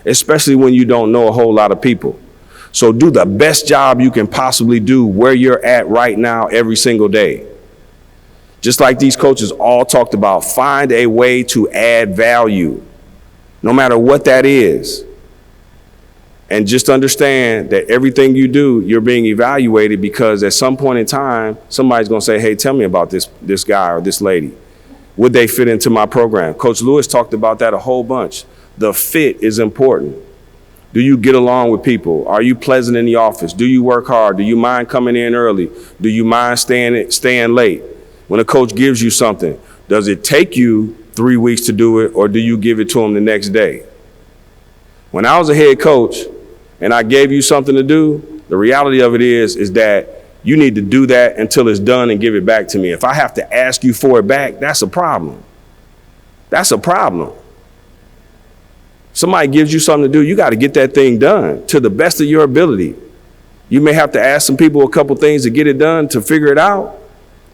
especially when you don't know a whole lot of people. So do the best job you can possibly do where you're at right now every single day. Just like these coaches all talked about, find a way to add value, no matter what that is. And just understand that everything you do, you're being evaluated because at some point in time, somebody's going to say, hey, tell me about this guy or this lady. Would they fit into my program? Coach Lewis talked about that a whole bunch. The fit is important. Do you get along with people? Are you pleasant in the office? Do you work hard? Do you mind coming in early? Do you mind staying late? When a coach gives you something, does it take you 3 weeks to do it, or do you give it to them the next day? When I was a head coach and I gave you something to do, the reality of it is that you need to do that until it's done and give it back to me. If I have to ask you for it back, that's a problem. That's a problem. Somebody gives you something to do, you got to get that thing done to the best of your ability. You may have to ask some people a couple things to get it done to figure it out,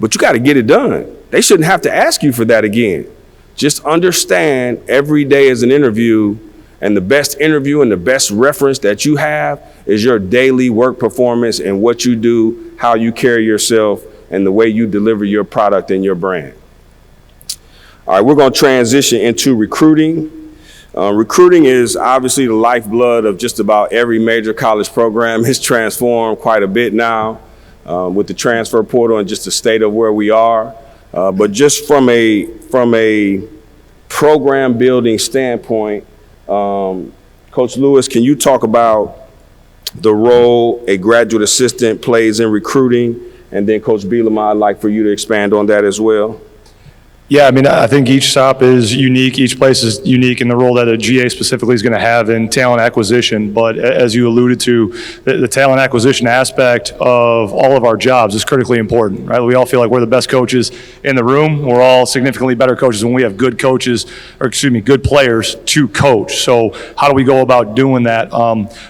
but you got to get it done. They shouldn't have to ask you for that again. Just understand every day is an interview, and the best interview and the best reference that you have is your daily work performance and what you do, how you carry yourself, and the way you deliver your product and your brand. All right, we're going to transition into recruiting. Recruiting is obviously the lifeblood of just about every major college program. It's transformed quite a bit now with the transfer portal and just the state of where we are. But just from a program building standpoint, Coach Lewis, can you talk about the role a graduate assistant plays in recruiting? And then Coach Bielema, I'd like for you to expand on that as well. Yeah, I mean, I think each stop is unique. Each place is unique in the role that a GA specifically is going to have in talent acquisition. But as you alluded to, the talent acquisition aspect of all of our jobs is critically important, right? We all feel like we're the best coaches in the room. We're all significantly better coaches when we have good coaches, or excuse me, good players to coach. So how do we go about doing that?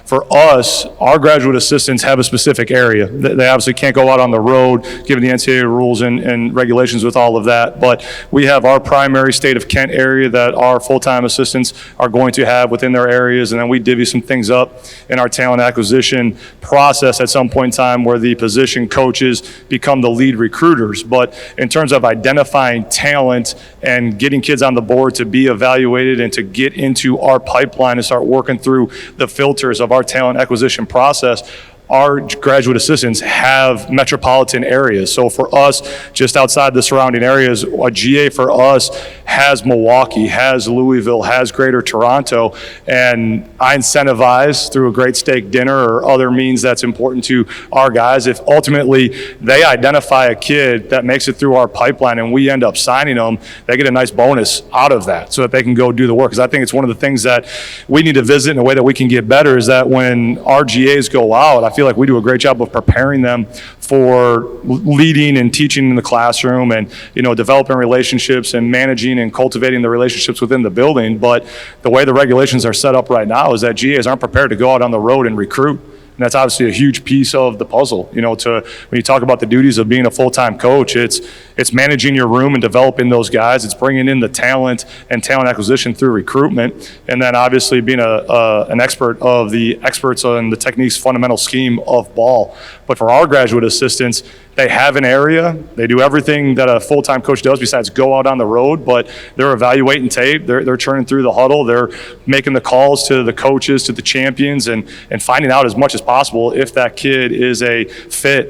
For us, our graduate assistants have a specific area. They obviously can't go out on the road, given the NCAA rules and regulations with all of that. But we have our primary state of Kent area that our full-time assistants are going to have within their areas, and then we divvy some things up in our talent acquisition process at some point in time where the position coaches become the lead recruiters. But in terms of identifying talent and getting kids on the board to be evaluated and to get into our pipeline and start working through the filters of our talent acquisition process, our graduate assistants have metropolitan areas. So for us, just outside the surrounding areas, a GA for us has Milwaukee, has Louisville, has Greater Toronto, and I incentivize through a great steak dinner or other means that's important to our guys. If ultimately they identify a kid that makes it through our pipeline and we end up signing them, they get a nice bonus out of that so that they can go do the work. Because I think it's one of the things that we need to visit in a way that we can get better is that when our GAs go out, I feel like we do a great job of preparing them for leading and teaching in the classroom and, you know, developing relationships and managing and cultivating the relationships within the building. But the way the regulations are set up right now is that GAs aren't prepared to go out on the road and recruit. And that's obviously a huge piece of the puzzle. You know, when you talk about the duties of being a full-time coach, it's managing your room and developing those guys. It's bringing in the talent and talent acquisition through recruitment. And then obviously being an expert of the experts on the techniques, fundamental scheme of ball. But for our graduate assistants, they have an area. They do everything that a full-time coach does besides go out on the road, but they're evaluating tape. They're churning through the huddle. They're making the calls to the coaches, to the champions, and finding out as much as possible if that kid is a fit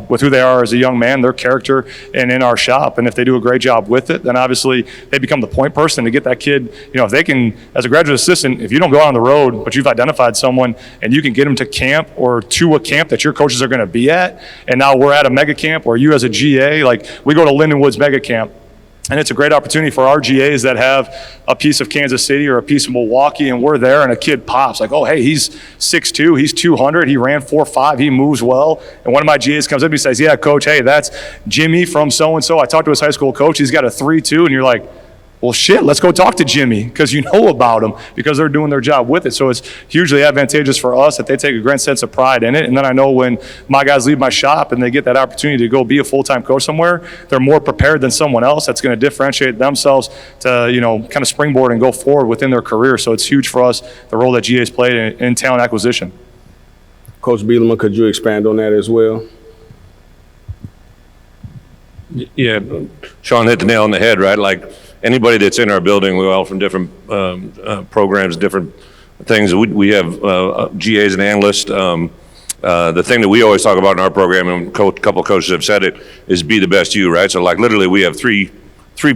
with who they are as a young man, their character, and in our shop. And if they do a great job with it, then obviously they become the point person to get that kid. You know, if they can, as a graduate assistant, if you don't go out on the road, but you've identified someone and you can get them to camp or to a camp that your coaches are going to be at, and now we're at a mega camp, or you as a GA, like we go to Lindenwood's mega camp And it's a great opportunity for our GAs that have a piece of Kansas City or a piece of Milwaukee, and we're there, and a kid pops like, oh, hey, he's 6'2", he's 200, he ran 4.5, he moves well. And one of my GAs comes up and says, yeah, coach, hey, that's Jimmy from so-and-so. I talked to his high school coach. He's got a 3.2, and you're like, well, shit, let's go talk to Jimmy, because you know about them, because they're doing their job with it. So it's hugely advantageous for us that they take a great sense of pride in it. And then I know when my guys leave my shop and they get that opportunity to go be a full-time coach somewhere, they're more prepared than someone else that's going to differentiate themselves to, you know, kind of springboard and go forward within their career. So it's huge for us, the role that GA's played in talent acquisition. Coach Bielema, could you expand on that as well? Yeah, Sean hit the nail on the head, right? Like, anybody that's in our building, we're all from different programs, different things. We have GAs and analysts. The thing that we always talk about in our program, and a couple of coaches have said it, is be the best you, right? So like literally we have three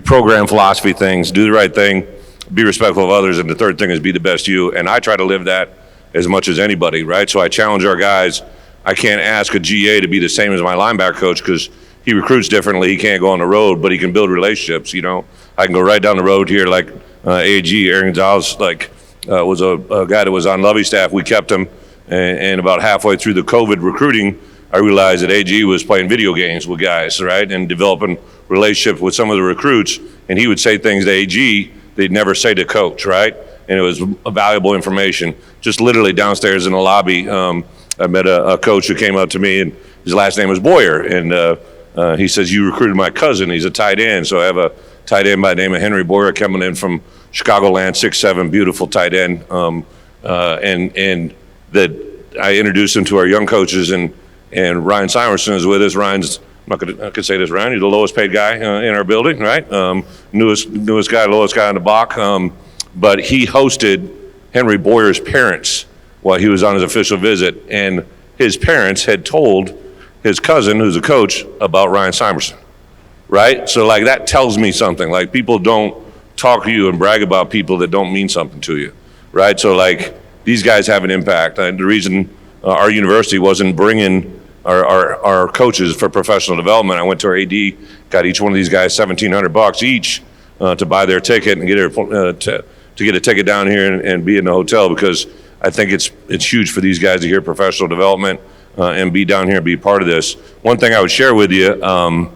program philosophy things: do the right thing, be respectful of others, and the third thing is be the best you. And I try to live that as much as anybody, right? So I challenge our guys. I can't ask a GA to be the same as my linebacker coach because he recruits differently. He can't go on the road, but he can build relationships, you know. I can go right down the road here, like AG, Aaron Gonzalez, like was a guy that was on Lovey's staff. We kept him, and about halfway through the COVID recruiting, I realized that AG was playing video games with guys, right, and developing relationships with some of the recruits, and he would say things to AG they'd never say to coach, right, and it was valuable information. Just literally downstairs in the lobby, I met a coach who came up to me, and his last name was Boyer, and he says, you recruited my cousin. He's a tight end, so I have a tight end by the name of Henry Boyer coming in from Chicagoland, 6'7", beautiful tight end. And that I introduced him to our young coaches, and Ryan Simerson is with us. Ryan's, I could say this, Ryan, he's the lowest paid guy in our building, right? Newest guy, lowest guy on the block. But he hosted Henry Boyer's parents while he was on his official visit, and his parents had told his cousin, who's a coach, about Ryan Simerson. Right? So like that tells me something. Like people don't talk to you and brag about people that don't mean something to you. Right? So like these guys have an impact. And the reason our university wasn't bringing our coaches for professional development, I went to our AD, got each one of these guys $1,700 each to buy their ticket and get to get a ticket down here and be in the hotel, because I think it's huge for these guys to hear professional development and be down here and be part of this. One thing I would share with you,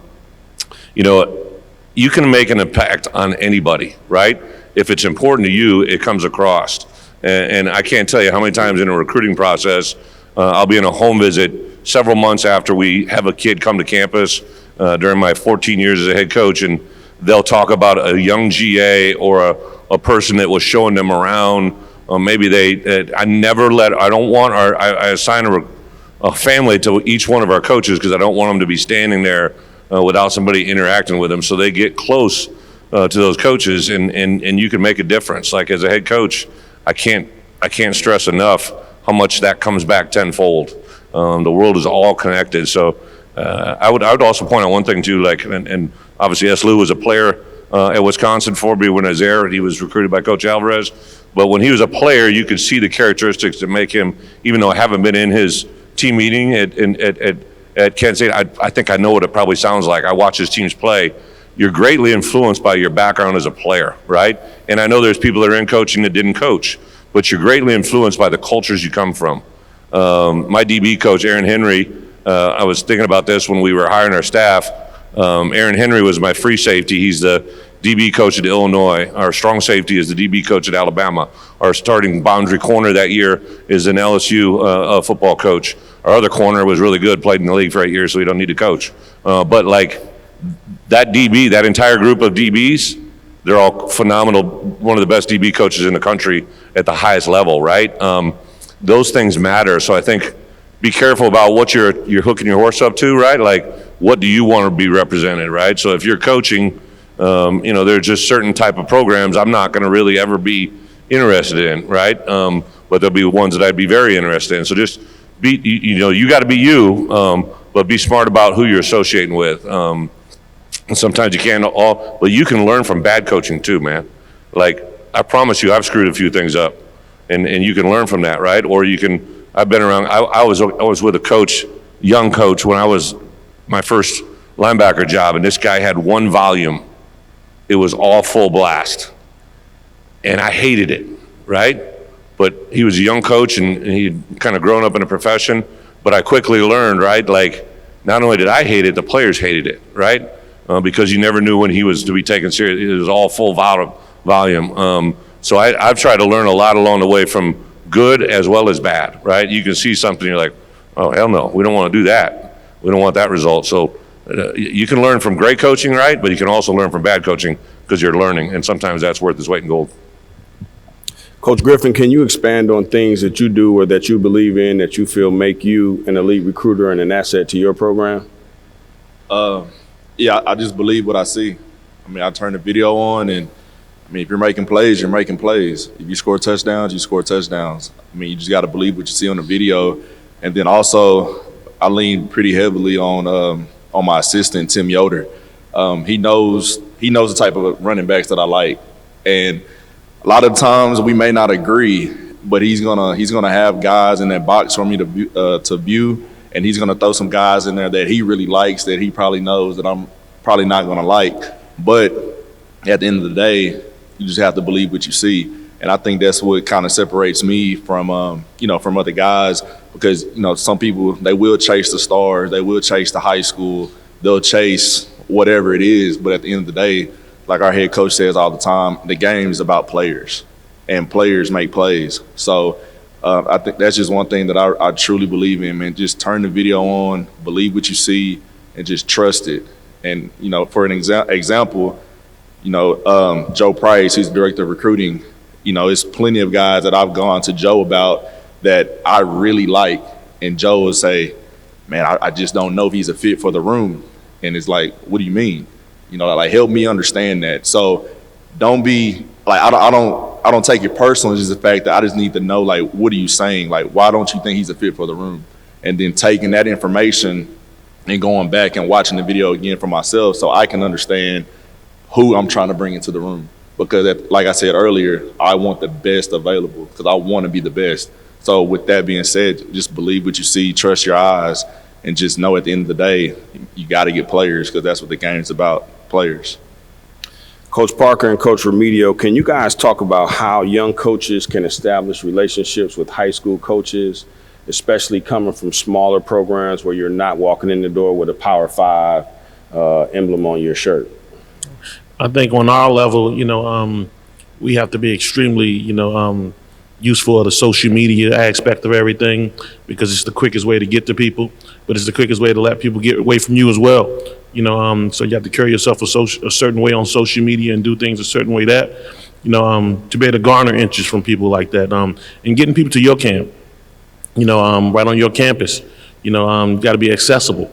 you know, you can make an impact on anybody, right? If it's important to you, it comes across. And I can't tell you how many times in a recruiting process, I'll be in a home visit several months after we have a kid come to campus during my 14 years as a head coach, and they'll talk about a young GA or a person that was showing them around. Maybe I assign a family to each one of our coaches because I don't want them to be standing there without somebody interacting with them, so they get close to those coaches, and you can make a difference. Like as a head coach, I can't stress enough how much that comes back tenfold. The world is all connected. So I would also point out one thing too, like, and obviously S. Lou was a player at Wisconsin for me when I was there. He was recruited by Coach Alvarez, but when he was a player, you could see the characteristics that make him, even though I haven't been in his team meeting at Kansas State, I think I know what it probably sounds like. I watch his teams play. You're greatly influenced by your background as a player, right? And I know there's people that are in coaching that didn't coach, but you're greatly influenced by the cultures you come from. My DB coach, Aaron Henry, I was thinking about this when we were hiring our staff. Aaron Henry was my free safety. He's the DB coach at Illinois. Our strong safety is the DB coach at Alabama. Our starting boundary corner that year is an LSU football coach. Our other corner was really good, played in the league for 8 years, so we don't need a coach. But like that DB, that entire group of DBs, they're all phenomenal, one of the best DB coaches in the country at the highest level, right? Those things matter. So I think be careful about what you're hooking your horse up to, right? Like, what do you want to be represented, right? So if you're coaching, you know, there's just certain type of programs I'm not going to really ever be interested in, right? But there'll be ones that I'd be very interested in. So just be, you know, you got to be you, but be smart about who you're associating with. And sometimes you can't all, but you can learn from bad coaching too, man. Like, I promise you, I've screwed a few things up, and you can learn from that, right? Or you can, I've been around, I was with a coach, young coach, when I was my first linebacker job, and this guy had one volume it was all full blast. And I hated it, right? But he was a young coach and he'd kind of grown up in a profession, but I quickly learned, right? Like, not only did I hate it, the players hated it, right? Because you never knew when he was to be taken serious. It was all full volume. So I've tried to learn a lot along the way from good as well as bad, right? You can see something, you're like, oh, hell no, we don't want to do that. We don't want that result. So you can learn from great coaching, right? But you can also learn from bad coaching because you're learning, and sometimes that's worth its weight in gold. Coach Griffin, can you expand on things that you do or that you believe in that you feel make you an elite recruiter and an asset to your program? Yeah, I just believe what I see. I mean, I turn the video on, and I mean, if you're making plays, you're making plays. If you score touchdowns, you score touchdowns. I mean, you just got to believe what you see on the video. And then also, I lean pretty heavily on my assistant, Tim Yoder. He knows the type of running backs that I like, and a lot of times we may not agree, but he's gonna have guys in that box for me to view, and he's gonna throw some guys in there that he really likes that he probably knows that I'm probably not gonna like. But at the end of the day, you just have to believe what you see, and I think that's what kind of separates me from from other guys, because some people, they will chase the stars, they will chase the high school, they'll chase whatever it is, but at the end of the day, like our head coach says all the time, the game is about players, and players make plays. So I think that's just one thing that I truly believe in, man. Just turn the video on, believe what you see, and just trust it. And, for an example, Joe Price, who's the director of recruiting, there's plenty of guys that I've gone to Joe about that I really like, and Joe will say, man, I just don't know if he's a fit for the room. And it's like, what do you mean? Like, help me understand that. So don't be like, I don't take it personal. It's just the fact that I just need to know, like, what are you saying? Like, why don't you think he's a fit for the room? And then taking that information and going back and watching the video again for myself so I can understand who I'm trying to bring into the room. Because like I said earlier, I want the best available because I want to be the best. So with that being said, just believe what you see, trust your eyes, and just know at the end of the day, you got to get players because that's what the game's about, players. Coach Parker and Coach Remedial, can you guys talk about how young coaches can establish relationships with high school coaches, especially coming from smaller programs where you're not walking in the door with a Power 5 emblem on your shirt? I think on our level, we have to be extremely, useful of the social media aspect of everything, because it's the quickest way to get to people, but it's the quickest way to let people get away from you as well. So you have to carry yourself a certain way on social media and do things a certain way to be able to garner interest from people like that, and getting people to your camp, right on your campus. Got to be accessible.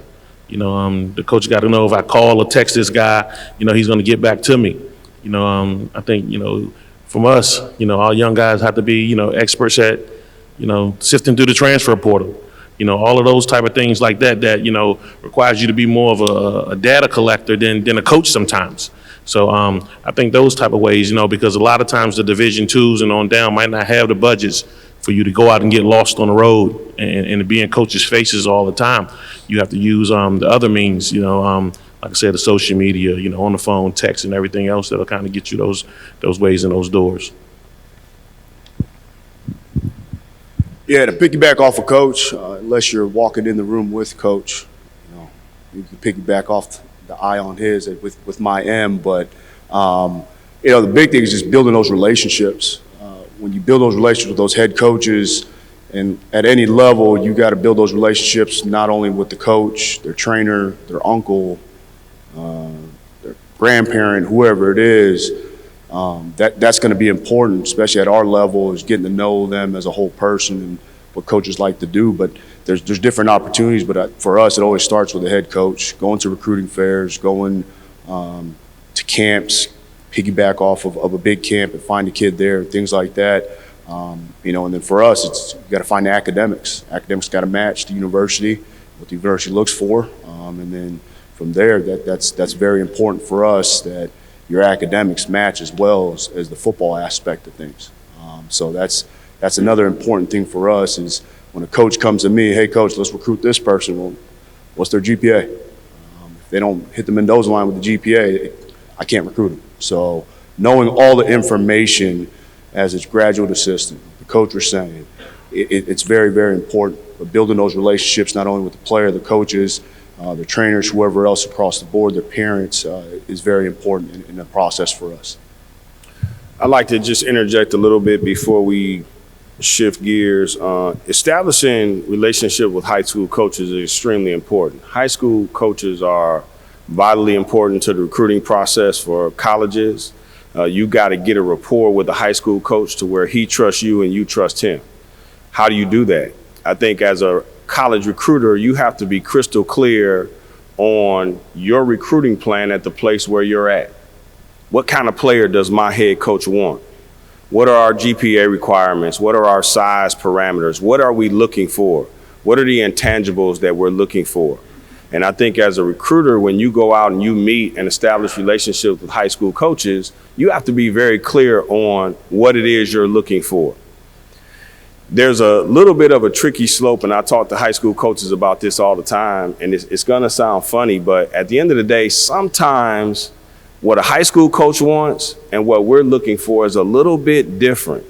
The coach got to know if I call or text this guy, he's going to get back to me. I think, from us, our young guys have to be, experts at, sifting through the transfer portal. All of those type of things like that, requires you to be more of a data collector than a coach sometimes. So I think those type of ways, because a lot of times the Division IIs and on down might not have the budgets for you to go out and get lost on the road and to be in coaches' faces all the time. You have to use the other means, like I said, the social media, on the phone, text, and everything else that'll kind of get you those ways in those doors. Yeah, to piggyback off of Coach, unless you're walking in the room with Coach, you can piggyback off the eye on his with my M. But the big thing is just building those relationships. When you build those relationships with those head coaches, and at any level, you got to build those relationships not only with the coach, their trainer, their uncle, their grandparent, whoever it is. That's going to be important, especially at our level, is getting to know them as a whole person and what coaches like to do. But there's different opportunities, but for us, it always starts with the head coach, going to recruiting fairs, going to camps, piggyback off of a big camp and find a kid there, things like that. And then for us, you got to find the academics. Academics got to match the university, what the university looks for, and then from there, that's very important for us that your academics match as well as the football aspect of things. So that's another important thing for us is when a coach comes to me, hey coach, let's recruit this person. Well, what's their GPA? If they don't hit the Mendoza line with the GPA, I can't recruit them. So knowing all the information as its graduate assistant, the coach was saying, it's very, very important. But building those relationships, not only with the player, the coaches, the trainers, whoever else across the board, their parents, is very important in the process for us. I'd like to just interject a little bit before we shift gears. Establishing relationship with high school coaches is extremely important. High school coaches are vitally important to the recruiting process for colleges. You got to get a rapport with the high school coach to where he trusts you and you trust him. How do you do that? I think as a college recruiter, you have to be crystal clear on your recruiting plan at the place where you're at. What kind of player does my head coach want? What are our GPA requirements? What are our size parameters? What are we looking for? What are the intangibles that we're looking for? And I think as a recruiter, when you go out and you meet and establish relationships with high school coaches, you have to be very clear on what it is you're looking for. There's a little bit of a tricky slope, and I talk to high school coaches about this all the time, and it's gonna sound funny, but at the end of the day, sometimes what a high school coach wants and what we're looking for is a little bit different.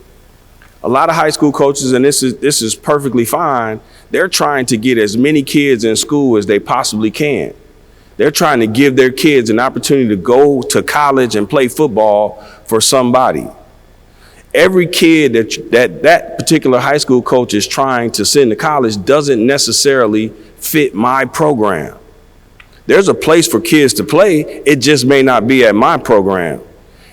A lot of high school coaches, and this is perfectly fine, they're trying to get as many kids in school as they possibly can. They're trying to give their kids an opportunity to go to college and play football for somebody. Every kid that particular high school coach is trying to send to college doesn't necessarily fit my program. There's a place for kids to play, it just may not be at my program.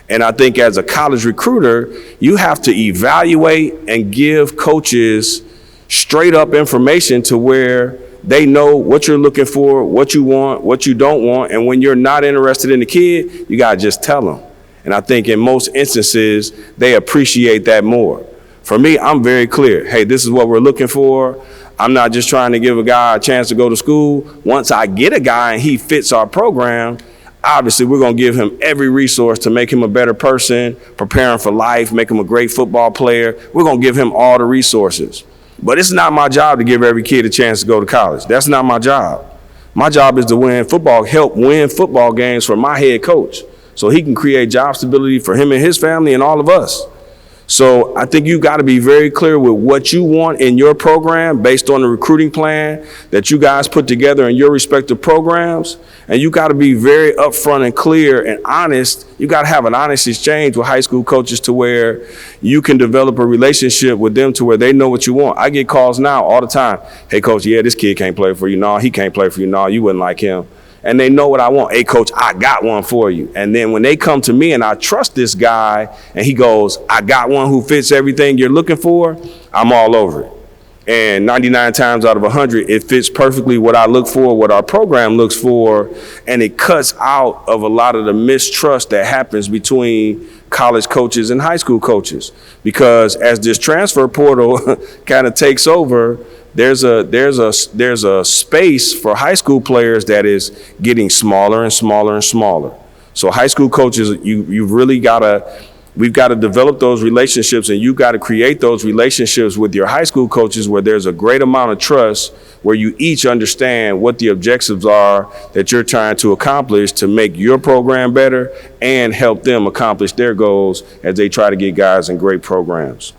And I think as a college recruiter, you have to evaluate and give coaches straight up information to where they know what you're looking for, what you want, what you don't want. And when you're not interested in the kid, you gotta just tell them. And I think in most instances, they appreciate that more. For me, I'm very clear. Hey, this is what we're looking for. I'm not just trying to give a guy a chance to go to school. Once I get a guy and he fits our program, obviously we're gonna give him every resource to make him a better person, prepare him for life, make him a great football player. We're gonna give him all the resources. But it's not my job to give every kid a chance to go to college. That's not my job. My job is to help win football games for my head coach, so he can create job stability for him and his family and all of us. So I think you got to be very clear with what you want in your program based on the recruiting plan that you guys put together in your respective programs. And you got to be very upfront and clear and honest. You got to have an honest exchange with high school coaches to where you can develop a relationship with them to where they know what you want. I get calls now all the time. Hey, coach, yeah, this kid can't play for you. No, he can't play for you. No, you wouldn't like him. And they know what I want. Hey, coach, I got one for you. And then when they come to me and I trust this guy and he goes, I got one who fits everything you're looking for, I'm all over it. And 99 times out of 100, it fits perfectly what I look for, what our program looks for, and it cuts out of a lot of the mistrust that happens between college coaches and high school coaches. Because as this transfer portal kind of takes over, there's a space for high school players that is getting smaller and smaller and smaller. So high school coaches, we've got to develop those relationships, and you've got to create those relationships with your high school coaches where there's a great amount of trust, where you each understand what the objectives are that you're trying to accomplish to make your program better and help them accomplish their goals as they try to get guys in great programs.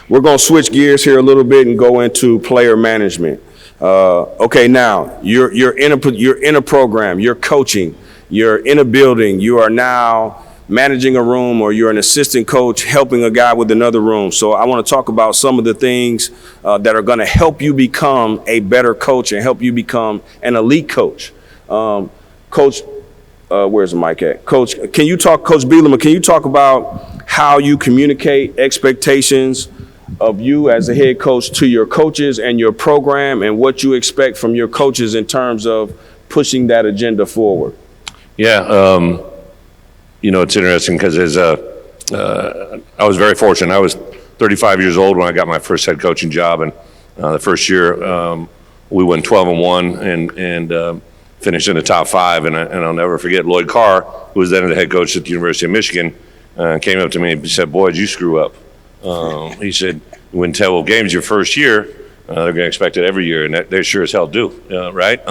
We're going to switch gears here a little bit and go into player management. Okay, now you're in a program, you're coaching, you're in a building, you are now managing a room, or you're an assistant coach helping a guy with another room. So I want to talk about some of the things that are going to help you become a better coach and help you become an elite coach. Coach, where's the mic at? Coach Bielema, can you talk about how you communicate expectations of you as a head coach to your coaches and your program, and what you expect from your coaches in terms of pushing that agenda forward? Yeah, it's interesting because I was very fortunate. I was 35 years old when I got my first head coaching job, and the first year we went 12-1 and finished in the top 5. And I'll never forget Lloyd Carr, who was then the head coach at the University of Michigan, came up to me and said, "Boy, did you screw up." He said, "You win 12 games your first year, they're going to expect it every year, and they sure as hell do, right?"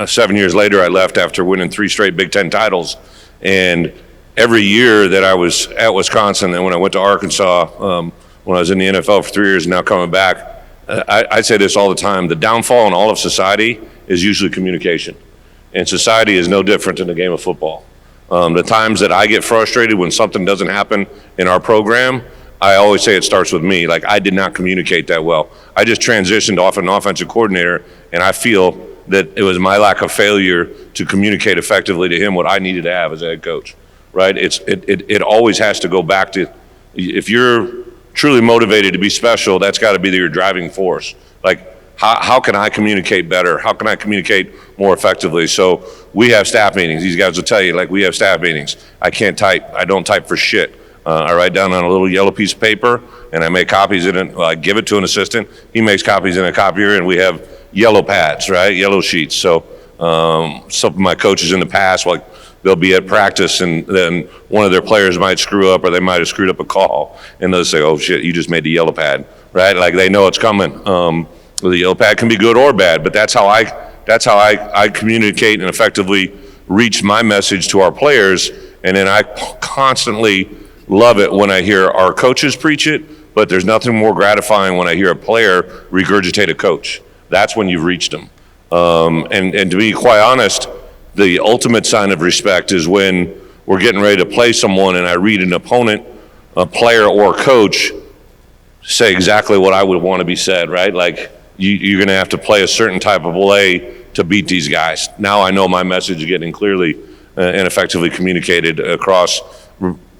7 years later, I left after winning 3 straight Big Ten titles. And every year that I was at Wisconsin and when I went to Arkansas, when I was in the NFL for 3 years and now coming back, I say this all the time. The downfall in all of society is usually communication. And society is no different in the game of football. The times that I get frustrated when something doesn't happen in our program, I always say it starts with me. Like, I did not communicate that well. I just transitioned off an offensive coordinator, and I feel that it was my lack of failure to communicate effectively to him what I needed to have as a head coach, right? It always has to go back to, if you're truly motivated to be special, that's got to be your driving force. Like, how can I communicate better? How can I communicate more effectively? So we have staff meetings. These guys will tell you, like, we have staff meetings. I can't type. I don't type for shit. I write down on a little yellow piece of paper, and I make copies in it. Well, I give it to an assistant. He makes copies in a copier, and we have yellow pads, right? Yellow sheets. So some of my coaches in the past, like, they'll be at practice and then one of their players might screw up or they might have screwed up a call and they'll say, oh shit, you just made the yellow pad, right? Like, they know it's coming. The yellow pad can be good or bad, but that's how I communicate and effectively reach my message to our players. And then I constantly love it when I hear our coaches preach it, but there's nothing more gratifying when I hear a player regurgitate a coach. That's when you've reached them. And to be quite honest, the ultimate sign of respect is when we're getting ready to play someone and I read an opponent, a player or coach, say exactly what I would want to be said, right? Like, you're going to have to play a certain type of way to beat these guys. Now I know my message is getting clearly and effectively communicated across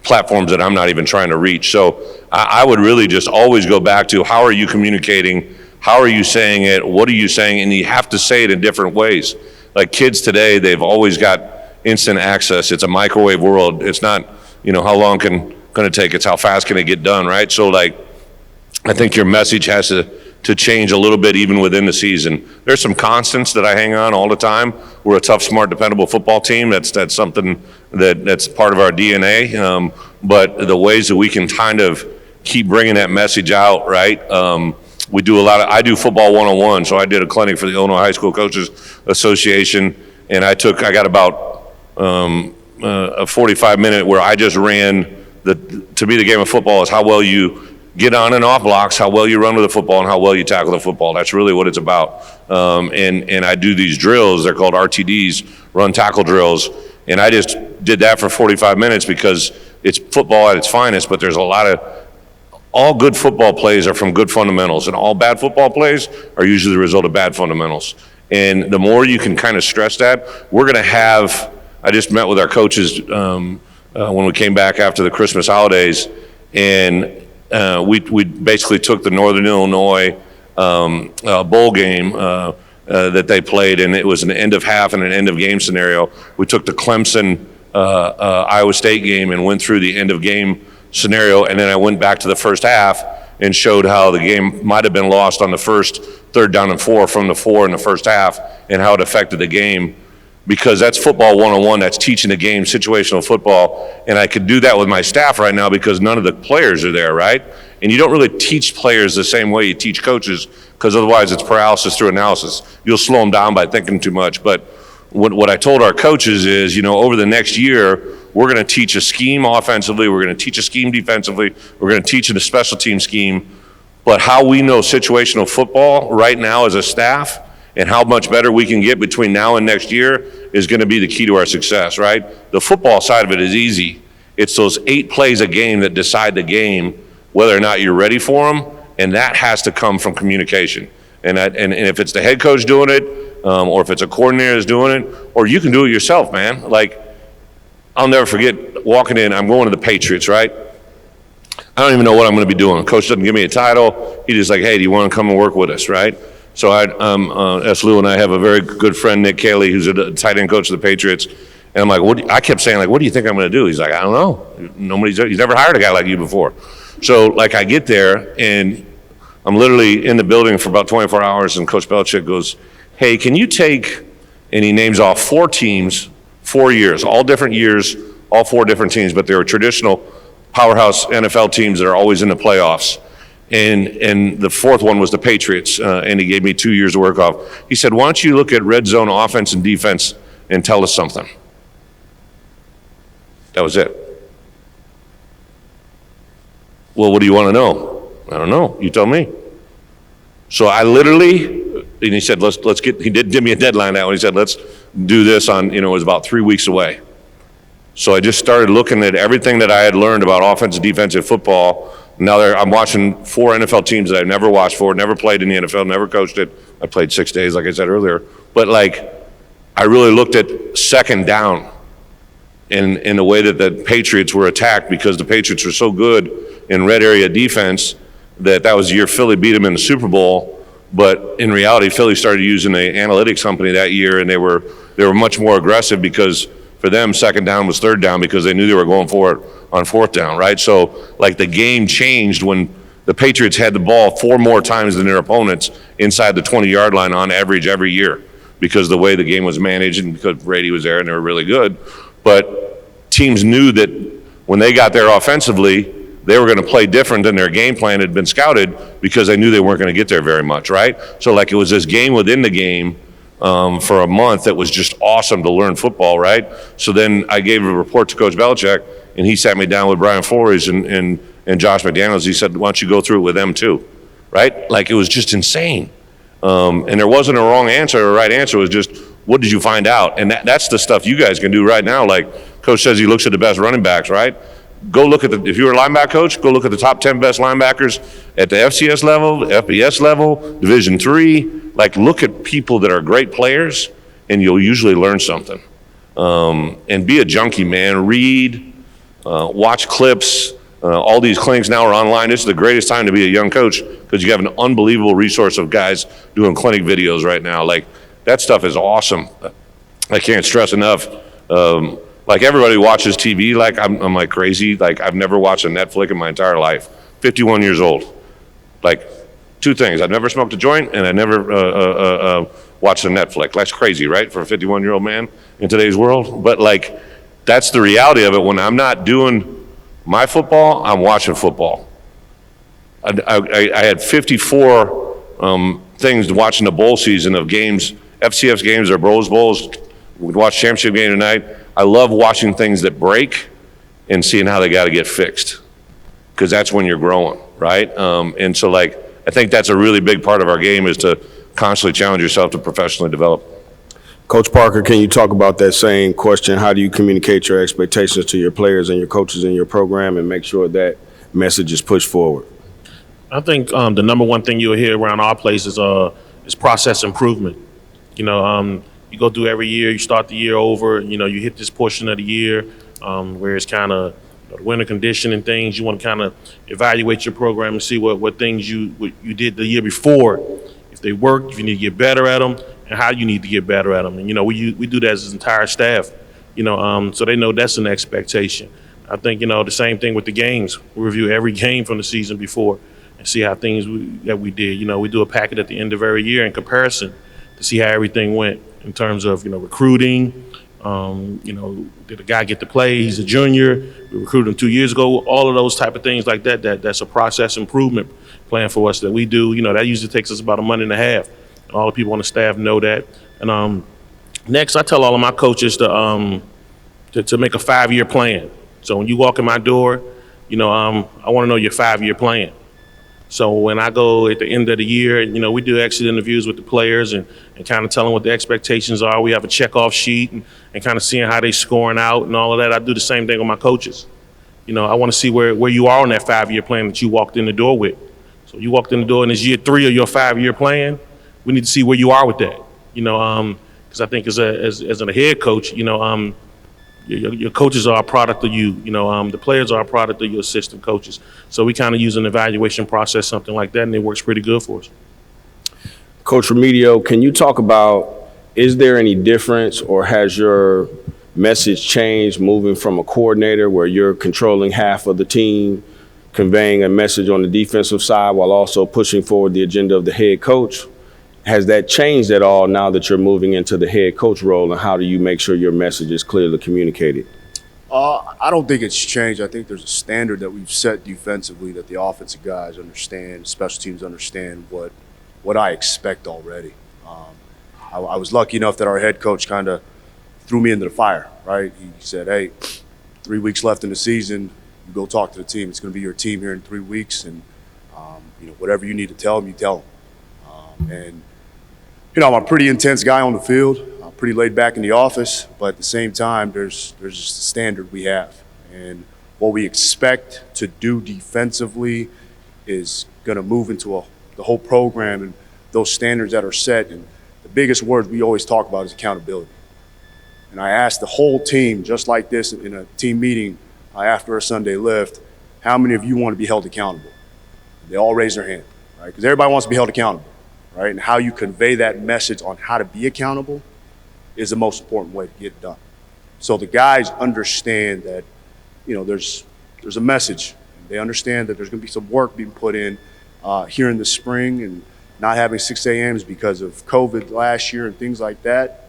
platforms that I'm not even trying to reach. So I would really just always go back to, how are you communicating? How are you saying it? What are you saying? And you have to say it in different ways. Like, kids today, they've always got instant access. It's a microwave world. It's not, how long can it take? It's how fast can it get done, right? So, like, I think your message has to change a little bit even within the season. There's some constants that I hang on all the time. We're a tough, smart, dependable football team. That's something that's part of our DNA. But the ways that we can kind of keep bringing that message out, right? We do I do football 101. So I did a clinic for the Illinois High School Coaches Association, and I got about a 45-minute where I just ran to me the game of football is how well you get on and off blocks, how well you run with the football, and how well you tackle the football. That's really what it's about. And I do these drills. They're called RTDs, run tackle drills. And I just did that for 45 minutes because it's football at its finest, but there's all good football plays are from good fundamentals, and all bad football plays are usually the result of bad fundamentals. And the more you can kind of stress that, I just met with our coaches when we came back after the Christmas holidays, and we basically took the Northern Illinois bowl game that they played, and it was an end of half and an end of game scenario. We took the Clemson Iowa State game and went through the end of game scenario, and then I went back to the first half and showed how the game might have been lost on the first 3rd down and 4 from the 4 in the first half and how it affected the game. Because that's football 101, that's teaching the game, situational football. And I could do that with my staff right now because none of the players are there, right? And you don't really teach players the same way you teach coaches, because otherwise it's paralysis through analysis. You'll slow them down by thinking too much. But what I told our coaches is, over the next year, we're going to teach a scheme offensively, we're going to teach a scheme defensively, we're going to teach a special team scheme. But how we know situational football right now as a staff and how much better we can get between now and next year is going to be the key to our success, right? The football side of it is easy. It's those 8 plays a game that decide the game, whether or not you're ready for them, and that has to come from communication. And if it's the head coach doing it, or if it's a coordinator that's doing it, or you can do it yourself, man. Like, I'll never forget walking in, I'm going to the Patriots, right? I don't even know what I'm going to be doing. Coach doesn't give me a title. He just like, hey, do you want to come and work with us, right? So S. Lou and I have a very good friend, Nick Cayley, who's a tight end coach of the Patriots. And I'm like, I kept saying, like, what do you think I'm going to do? He's like, I don't know. He's never hired a guy like you before. So, like, I get there, and I'm literally in the building for about 24 hours, and Coach Belichick goes, hey, can you take, and he names off 4 teams, 4 years, all different years, all 4 different teams, but they were traditional powerhouse NFL teams that are always in the playoffs. And the fourth one was the Patriots, and he gave me 2 years to work off. He said, why don't you look at red zone offense and defense and tell us something? That was it. Well, what do you want to know? I don't know. You tell me. So I literally, and he said, let's get, he did give me a deadline now, and he said, let's do this on, it was about 3 weeks away. So I just started looking at everything that I had learned about offensive, defensive football. Now I'm watching 4 NFL teams that I've never watched for, never played in the NFL, never coached it. I played 6 days, like I said earlier. But I really looked at second down in the way that the Patriots were attacked, because the Patriots were so good in red area defense that was the year Philly beat them in the Super Bowl. But in reality, Philly started using the analytics company that year, and they were much more aggressive, because for them, second down was third down, because they knew they were going for it on fourth down, right? So the game changed when the Patriots had the ball 4 more times than their opponents inside the 20-yard line on average every year, because the way the game was managed and because Brady was there and they were really good. But teams knew that when they got there offensively, they were going to play different than their game plan had been scouted, because they knew they weren't going to get there very much, right? So it was this game within the game for a month that was just awesome to learn football, right? So then I gave a report to Coach Belichick, and he sat me down with Brian Flores and Josh McDaniels. He said, why don't you go through it with them too, right? It was just insane. And there wasn't a wrong answer or a right answer. It was just, what did you find out? And that's the stuff you guys can do right now. Coach says he looks at the best running backs, right? Go look at if you're a linebacker coach, go look at the top 10 best linebackers at the FCS level, the FBS level, Division III. Look at people that are great players, and you'll usually learn something. And be a junkie, man. Read, watch clips. All these clinics now are online. This is the greatest time to be a young coach, because you have an unbelievable resource of guys doing clinic videos right now. That stuff is awesome. I can't stress enough. Everybody watches TV I'm crazy. I've never watched a Netflix in my entire life. 51 years old. 2 things. I've never smoked a joint, and I never watched a Netflix. That's crazy, right, for a 51-year-old man in today's world? But that's the reality of it. When I'm not doing my football, I'm watching football. I had 54 things watching the bowl season of games, FCS games or Rose Bowls. We'd watch championship game tonight. I love watching things that break and seeing how they got to get fixed, because that's when you're growing, right? And so I think that's a really big part of our game, is to constantly challenge yourself to professionally develop. Coach Parker, can you talk about that same question? How do you communicate your expectations to your players and your coaches in your program and make sure that message is pushed forward? I think the number one thing you'll hear around our place is process improvement. You go through every year, you start the year over, you hit this portion of the year where it's kind of the winter condition and things. You want to kind of evaluate your program and see what things you did the year before, if they worked, if you need to get better at them, and how you need to get better at them. And, we do that as an entire staff, so they know that's an expectation. I think, the same thing with the games. We review every game from the season before and see how things that we did. We do a packet at the end of every year in comparison to see how everything went in terms of, recruiting. Did a guy get to play? He's a junior. We recruited him 2 years ago. All of those type of things like that's a process improvement plan for us that we do. That usually takes us about a month and a half. All the people on the staff know that. And next, I tell all of my coaches to make a 5-year plan. So when you walk in my door, I want to know your 5-year plan. So when I go at the end of the year, we do exit interviews with the players and kind of tell them what the expectations are. We have a checkoff sheet and kind of seeing how they scoring out and all of that. I do the same thing with my coaches. I want to see where you are on that 5-year plan that you walked in the door with. So you walked in the door and it's year 3 of your 5-year plan. We need to see where you are with that. Because I think as a head coach, your coaches are a product of you. The players are a product of your assistant coaches. So we kind of use an evaluation process, something like that, and it works pretty good for us. Coach Remigio, can you talk about, is there any difference, or has your message changed moving from a coordinator where you're controlling half of the team, conveying a message on the defensive side while also pushing forward the agenda of the head coach? Has that changed at all now that you're moving into the head coach role, and how do you make sure your message is clearly communicated? I don't think it's changed. I think there's a standard that we've set defensively that the offensive guys understand, special teams understand what I expect already. I was lucky enough that our head coach kind of threw me into the fire, right? He said, hey, 3 weeks left in the season, you go talk to the team. It's going to be your team here in 3 weeks, and whatever you need to tell them, you tell them. And I'm a pretty intense guy on the field. I'm pretty laid back in the office, but at the same time, there's just a standard we have, and what we expect to do defensively is going to move into the whole program and those standards that are set. And the biggest word we always talk about is accountability. And I asked the whole team, just like this in a team meeting after a Sunday lift, how many of you want to be held accountable? They all raised their hand, right? Because everybody wants to be held accountable, right? And how you convey that message on how to be accountable is the most important way to get it done. So the guys understand that, there's a message. They understand that there's going to be some work being put in here in the spring, and not having 6 a.m.s because of COVID last year and things like that.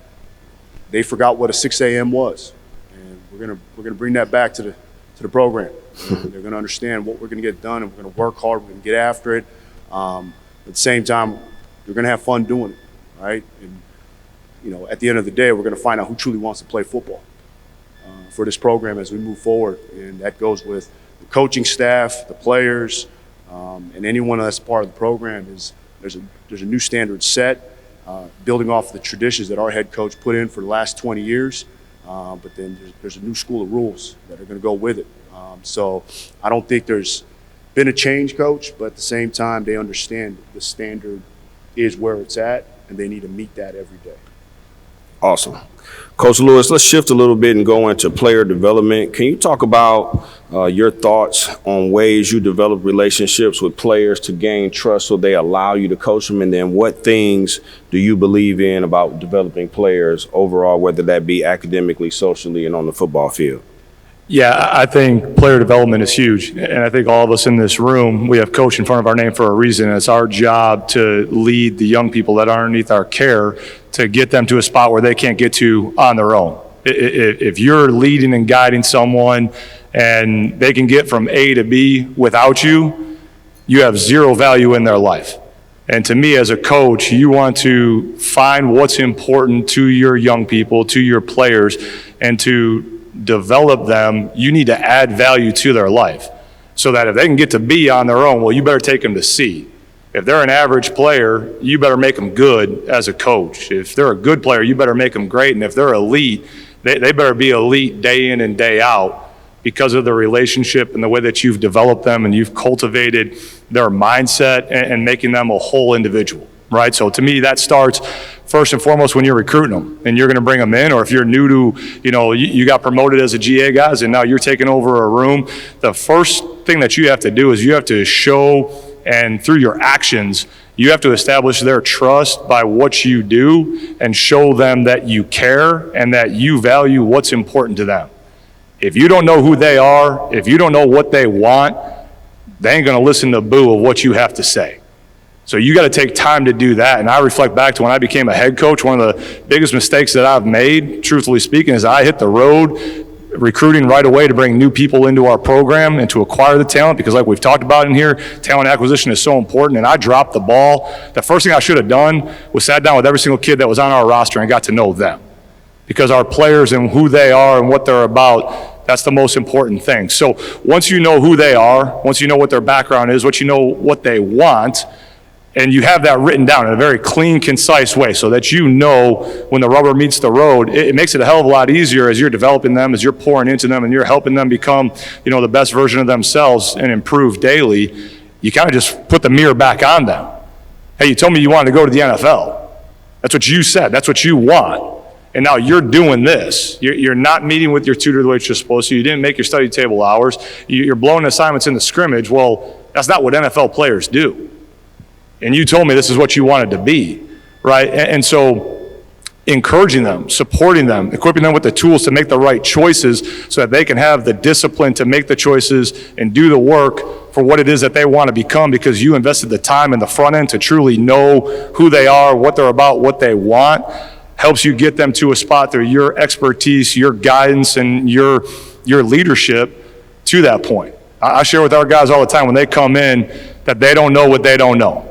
They forgot what a 6 a.m. was, and we're gonna bring that back to the program. They're gonna understand what we're gonna get done, and we're gonna work hard. We're gonna get after it. At the same time, we're gonna have fun doing it, right? And at the end of the day, we're gonna find out who truly wants to play football for this program as we move forward, and that goes with the coaching staff, the players, and anyone that's part of the program. There's a new standard set, building off the traditions that our head coach put in for the last 20 years. But then there's a new school of rules that are going to go with it. So I don't think there's been a change, Coach, but at the same time, they understand the standard is where it's at, and they need to meet that every day. Awesome. Coach Lewis, let's shift a little bit and go into player development. Can you talk about your thoughts on ways you develop relationships with players to gain trust so they allow you to coach them? And then what things do you believe in about developing players overall, whether that be academically, socially, and on the football field? Yeah, I think player development is huge. And I think all of us in this room, we have coach in front of our name for a reason. It's our job to lead the young people that are underneath our care to get them to a spot where they can't get to on their own. If you're leading and guiding someone and they can get from A to B without you, you have zero value in their life. And to me, as a coach, you want to find what's important to your young people, to your players, and to develop them. You need to add value to their life so that if they can get to B on their own, well, you better take them to C. If they're an average player, you better make them good as a coach. If they're a good player, you better make them great. And if they're elite, they better be elite day in and day out because of the relationship and the way that you've developed them and you've cultivated their mindset and making them a whole individual, right? So to me, that starts first and foremost when you're recruiting them and you're going to bring them in, or if you're new to, you got promoted as a GA guys and now you're taking over a room. The first thing that you have to do is you have to show, and through your actions, you have to establish their trust by what you do and show them that you care and that you value what's important to them. If you don't know who they are, if you don't know what they want, they ain't going to listen to boo of what you have to say. So you got to take time to do that. And I reflect back to when I became a head coach, one of the biggest mistakes that I've made, truthfully speaking, is I hit the road recruiting right away to bring new people into our program and to acquire the talent, because like we've talked about in here, talent acquisition is so important, and I dropped the ball. The first thing I should have done was sat down with every single kid that was on our roster and got to know them, because our players and who they are and what they're about, that's the most important thing. So once you know who they are, once you know what their background is, once you know what they want, and you have that written down in a very clean, concise way so that you know when the rubber meets the road, it makes it a hell of a lot easier as you're developing them, as you're pouring into them, and you're helping them become, the best version of themselves and improve daily. You kind of just put the mirror back on them. Hey, you told me you wanted to go to the NFL. That's what you said. That's what you want. And now you're doing this. You're not meeting with your tutor the way you're supposed to. You didn't make your study table hours. You're blowing assignments in the scrimmage. Well, that's not what NFL players do. And you told me this is what you wanted to be, right? And so encouraging them, supporting them, equipping them with the tools to make the right choices so that they can have the discipline to make the choices and do the work for what it is that they want to become, because you invested the time in the front end to truly know who they are, what they're about, what they want. Helps you get them to a spot through your expertise, your guidance, and your your leadership to that point. I share with our guys all the time when they come in that they don't know what they don't know.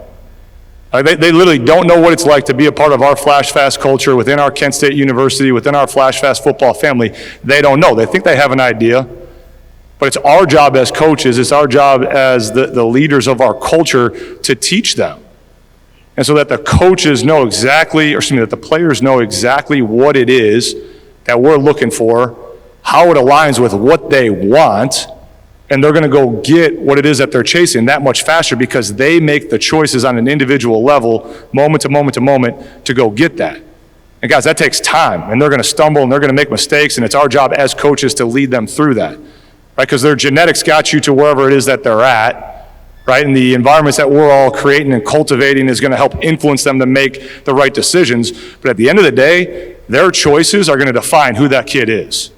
They literally don't know what it's like to be a part of our Flash Fast culture within our Kent State University, within our Flash Fast football family. They don't know. They think they have an idea. But it's our job as coaches, it's our job as the leaders of our culture to teach them. And so that the coaches know exactly, or excuse me, that the players know exactly what it is that we're looking for, how it aligns with what they want, and they're going to go get what it is that they're chasing that much faster because they make the choices on an individual level, moment to moment to moment, to go get that. And guys, that takes time, and they're going to stumble, and they're going to make mistakes, and it's our job as coaches to lead them through that, right? Because their genetics got you to wherever it is that they're at, right? And the environments that we're all creating and cultivating is going to help influence them to make the right decisions. But at the end of the day, their choices are going to define who that kid is.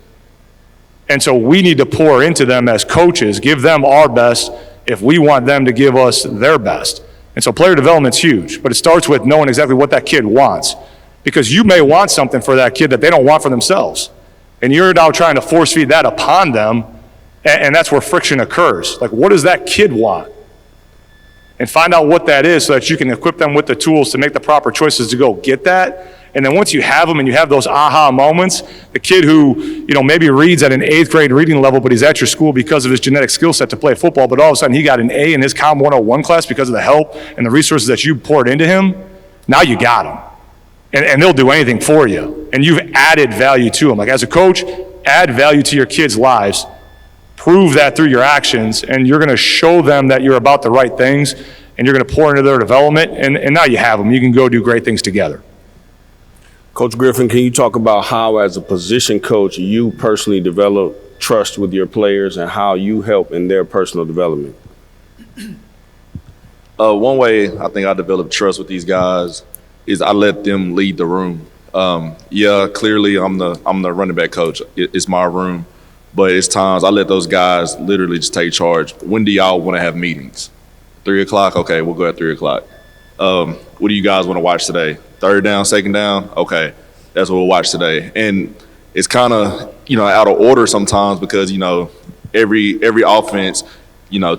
And so we need to pour into them as coaches, give them our best if we want them to give us their best. And so player development's huge, but it starts with knowing exactly what that kid wants. Because you may want something for that kid that they don't want for themselves. And you're now trying to force feed that upon them, and that's where friction occurs. Like, what does that kid want? And find out what that is so that you can equip them with the tools to make the proper choices to go get that. And then once you have them and you have those aha moments, the kid who, maybe reads at an 8th grade reading level, but he's at your school because of his genetic skill set to play football, but all of a sudden he got an A in his Com 101 class because of the help and the resources that you poured into him, now you got him. And they'll do anything for you. And you've added value to them. Like, as a coach, add value to your kids' lives. Prove that through your actions, and you're going to show them that you're about the right things, and you're going to pour into their development, and now you have them. You can go do great things together. Coach Griffin, can you talk about how, as a position coach, you personally develop trust with your players and how you help in their personal development? One way I think I develop trust with these guys is I let them lead the room. Clearly I'm the running back coach. It's my room, but it's times I let those guys literally just take charge. When do y'all want to have meetings? 3 o'clock? Okay, we'll go at 3 o'clock. What do you guys want to watch today? 3rd down, 2nd down? Okay, that's what we'll watch today. And it's kind of, out of order sometimes because, every offense,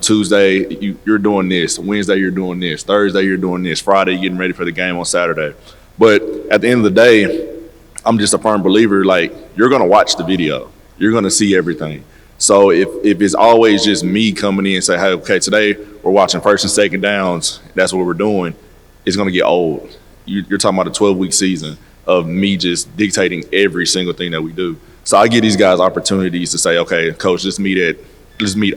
Tuesday you're doing this, Wednesday you're doing this, Thursday you're doing this, Friday you're getting ready for the game on Saturday. But at the end of the day, I'm just a firm believer, like, you're going to watch the video. You're going to see everything. So if it's always just me coming in and say, hey, okay, today we're watching 1st and 2nd downs, that's what we're doing, it's going to get old. You're talking about a 12-week season of me just dictating every single thing that we do. So I give these guys opportunities to say, okay, coach, let's meet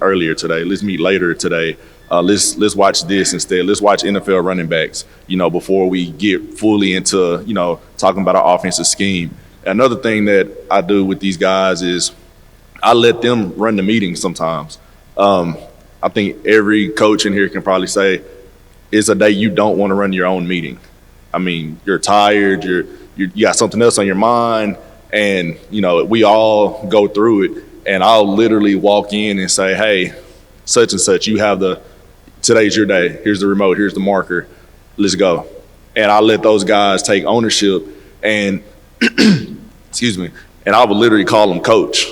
earlier today. Let's meet later today. Let's watch this instead. Let's watch NFL running backs, before we get fully into, talking about our offensive scheme. Another thing that I do with these guys is I let them run the meetings sometimes. I think every coach in here can probably say it's a day you don't want to run your own meeting. I mean, you're tired, you got something else on your mind, and, we all go through it. And I'll literally walk in and say, hey, such and such, today's your day. Here's the remote, here's the marker, let's go. And I let those guys take ownership and, excuse me, and I would literally call them coach.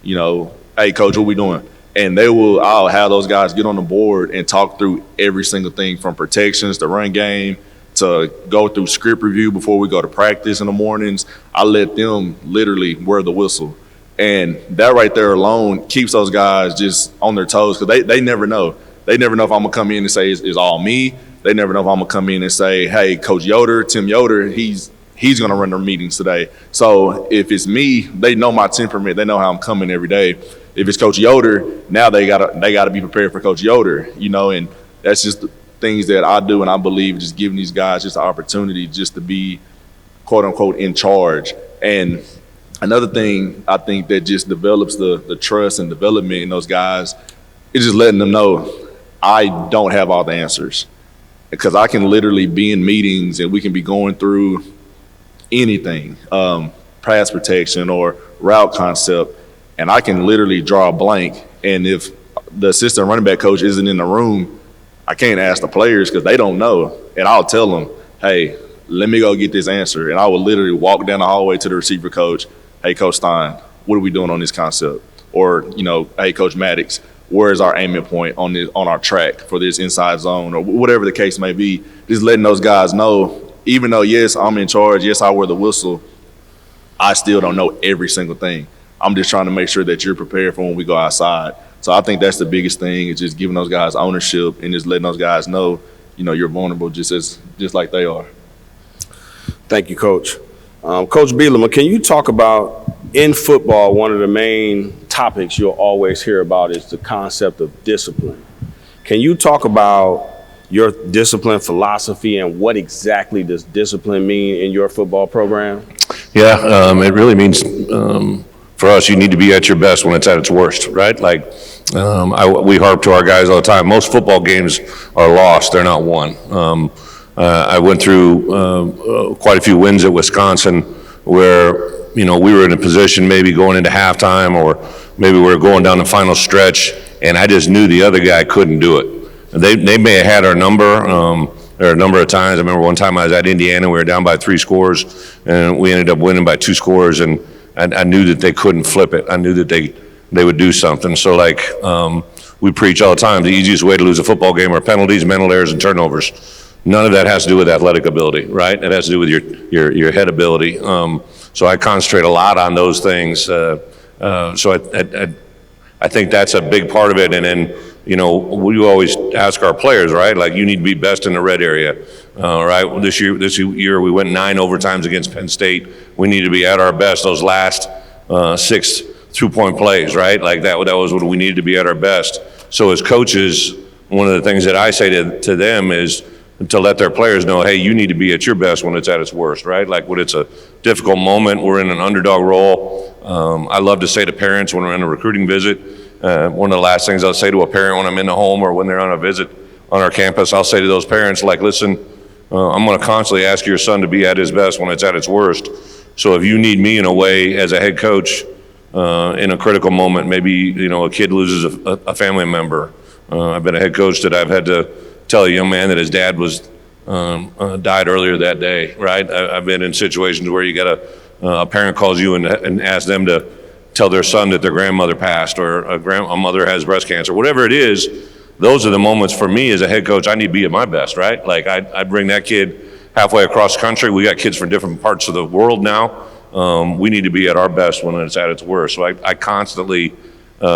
Hey, coach, what we doing? And I'll have those guys get on the board and talk through every single thing from protections to run game to go through script review before we go to practice in the mornings. I let them literally wear the whistle. And that right there alone keeps those guys just on their toes because they never know. They never know if I'm going to come in and say it's all me. They never know if I'm going to come in and say, hey, Coach Yoder, Tim Yoder, he's going to run their meetings today. So if it's me, they know my temperament. They know how I'm coming every day. If it's Coach Yoder, now they gotta be prepared for Coach Yoder, and that's just the things that I do, and I believe just giving these guys just the opportunity just to be, quote unquote, in charge. And another thing I think that just develops the trust and development in those guys is just letting them know I don't have all the answers, because I can literally be in meetings and we can be going through anything, pass protection or route concept, and I can literally draw a blank. And if the assistant running back coach isn't in the room, I can't ask the players because they don't know. And I'll tell them, hey, let me go get this answer. And I will literally walk down the hallway to the receiver coach. Hey, Coach Stein, what are we doing on this concept? or, hey, Coach Maddox, where is our aiming point on our track for this inside zone, or whatever the case may be. Just letting those guys know, even though, yes, I'm in charge, yes, I wear the whistle, I still don't know every single thing. I'm just trying to make sure that you're prepared for when we go outside. So I think that's the biggest thing, is just giving those guys ownership and just letting those guys know, you're vulnerable just like they are. Thank you, Coach. Coach Bielema, can you talk about, in football, one of the main topics you'll always hear about is the concept of discipline. Can you talk about your discipline philosophy and what exactly does discipline mean in your football program? Yeah, it really means, for us, you need to be at your best when it's at its worst, right? Like, we harp to our guys all the time. Most football games are lost, they're not won. I went through quite a few wins at Wisconsin where, we were in a position maybe going into halftime, or maybe we were going down the final stretch, and I just knew the other guy couldn't do it. They may have had our number. There are a number of times. I remember one time I was at Indiana, we were down by 3 scores, and we ended up winning by 2 scores, and I knew that they couldn't flip it. I knew that they would do something. So, we preach all the time, the easiest way to lose a football game are penalties, mental errors, and turnovers. None of that has to do with athletic ability, right? It has to do with your head ability. So I concentrate a lot on those things. So I think that's a big part of it. And then, we always ask our players, right? Like, you need to be best in the red area, right? This year we went 9 overtimes against Penn State. We need to be at our best those last 6 2-point plays, right? Like that was what we needed to be at our best. So as coaches, one of the things that I say to them is to let their players know, hey, you need to be at your best when it's at its worst, right? Like when it's a difficult moment, we're in an underdog role. I love to say to parents when we're on a recruiting visit, one of the last things I'll say to a parent when I'm in the home or when they're on a visit on our campus, I'll say to those parents, like, listen, I'm going to constantly ask your son to be at his best when it's at its worst. So if you need me in a way as a head coach in a critical moment, maybe, a kid loses a family member. I've been a head coach that I've had to tell a young man that his dad was died earlier that day, right? I've been in situations where you got a parent calls you and asks them to tell their son that their grandmother passed, or a mother has breast cancer, whatever it is. Those are the moments for me as a head coach. I need to be at my best, right? Like I bring that kid halfway across the country. We got kids from different parts of the world now. We need to be at our best when it's at its worst. So I constantly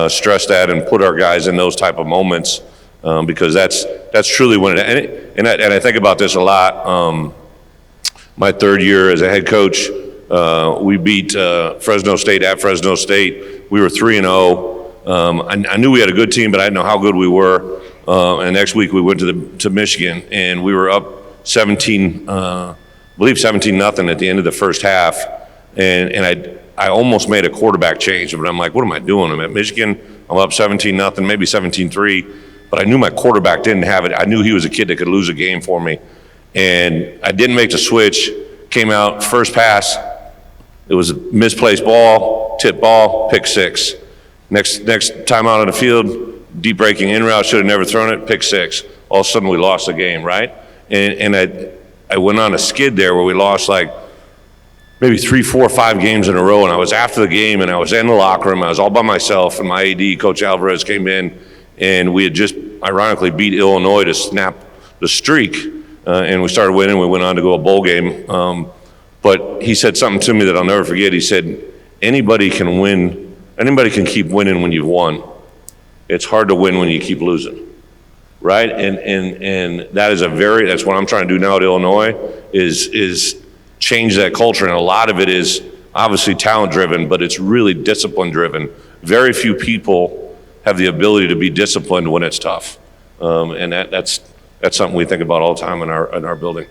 stress that and put our guys in those type of moments. Because that's truly when and I think about this a lot. My 3rd year as a head coach, we beat Fresno State at Fresno State. We were 3-0. I knew we had a good team, but I didn't know how good we were. And next week we went to Michigan, and we were up 17, I believe 17-0 at the end of the first half. And I almost made a quarterback change, but I'm like, what am I doing? I'm at Michigan. I'm up 17-0, maybe 17-3. But I knew my quarterback didn't have it. I knew he was a kid that could lose a game for me. And I didn't make the switch, came out, first pass, it was a misplaced ball, tip ball, pick 6. Next time out on the field, deep breaking in route, should have never thrown it, pick 6. All of a sudden we lost the game, right? And I went on a skid there where we lost like maybe 3, 4, 5 games in a row. And I was after the game, and I was in the locker room. I was all by myself, and my AD, Coach Alvarez, came in. And we had just ironically beat Illinois to snap the streak, and we started winning. We went on to go a bowl game. But he said something to me that I'll never forget. He said, anybody can win. Anybody can keep winning when you've won. It's hard to win when you keep losing, right? And that is that's what I'm trying to do now at Illinois is change that culture. And a lot of it is obviously talent driven, but it's really discipline driven. Very few people have the ability to be disciplined when it's tough, and that's something we think about all the time in our building.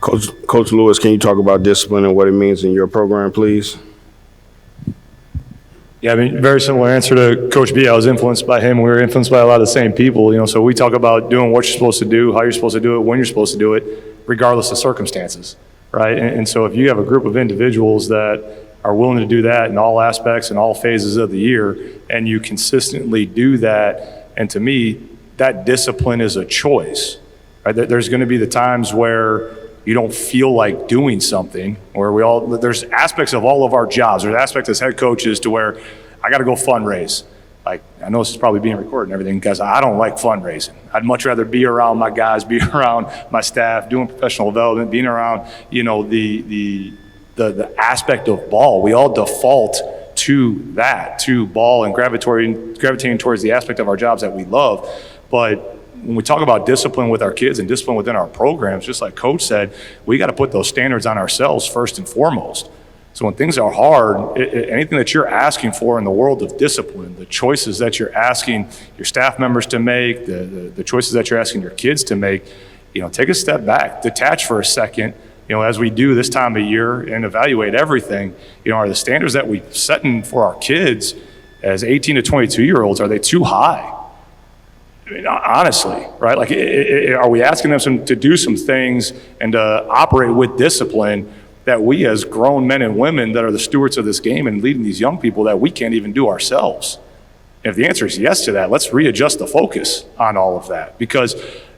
Coach Lewis, can you talk about discipline and what it means in your program, please? Yeah, I mean, very similar answer to Coach B. I was influenced by him. We were influenced by a lot of the same people, so we talk about doing what you're supposed to do, how you're supposed to do it, when you're supposed to do it, regardless of circumstances, right? And so if you have a group of individuals that are willing to do that in all aspects and all phases of the year, and you consistently do that, and to me, that discipline is a choice, right? There's going to be the times where you don't feel like doing something, where there's aspects of all of our jobs, there's aspects as head coaches to where I got to go fundraise. Like, I know this is probably being recorded and everything, because I don't like fundraising. I'd much rather be around my guys, be around my staff, doing professional development, being around, the aspect of ball. We all default to that, to ball, and gravitating towards the aspect of our jobs that we love. But when we talk about discipline with our kids and discipline within our programs, just like Coach said, we got to put those standards on ourselves first and foremost. So when things are hard, anything that you're asking for in the world of discipline, the choices that you're asking your staff members to make, the choices that you're asking your kids to make, take a step back, detach for a second, as we do this time of year, and evaluate everything. Are the standards that we setting for our kids as 18 to 22-year-olds, are they too high? I mean, honestly, right? Like, are we asking them to do some things and to operate with discipline that we as grown men and women that are the stewards of this game and leading these young people, that we can't even do ourselves? And if the answer is yes to that, let's readjust the focus on all of that. Because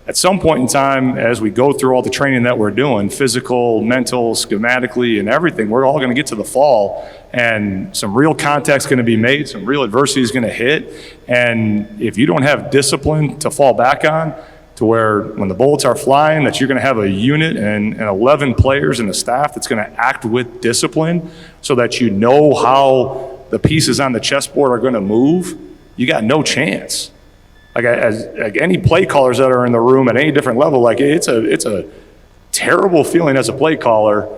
at some point in time, as we go through all the training that we're doing, physical, mental, schematically, and everything, we're all going to get to the fall, and some real contact's going to be made, some real adversity is going to hit. And if you don't have discipline to fall back on, to where when the bullets are flying, that you're going to have a unit and 11 players and a staff that's going to act with discipline, so that you know how the pieces on the chessboard are going to move, you got no chance. Like any play callers that are in the room at any different level, like it's a terrible feeling as a play caller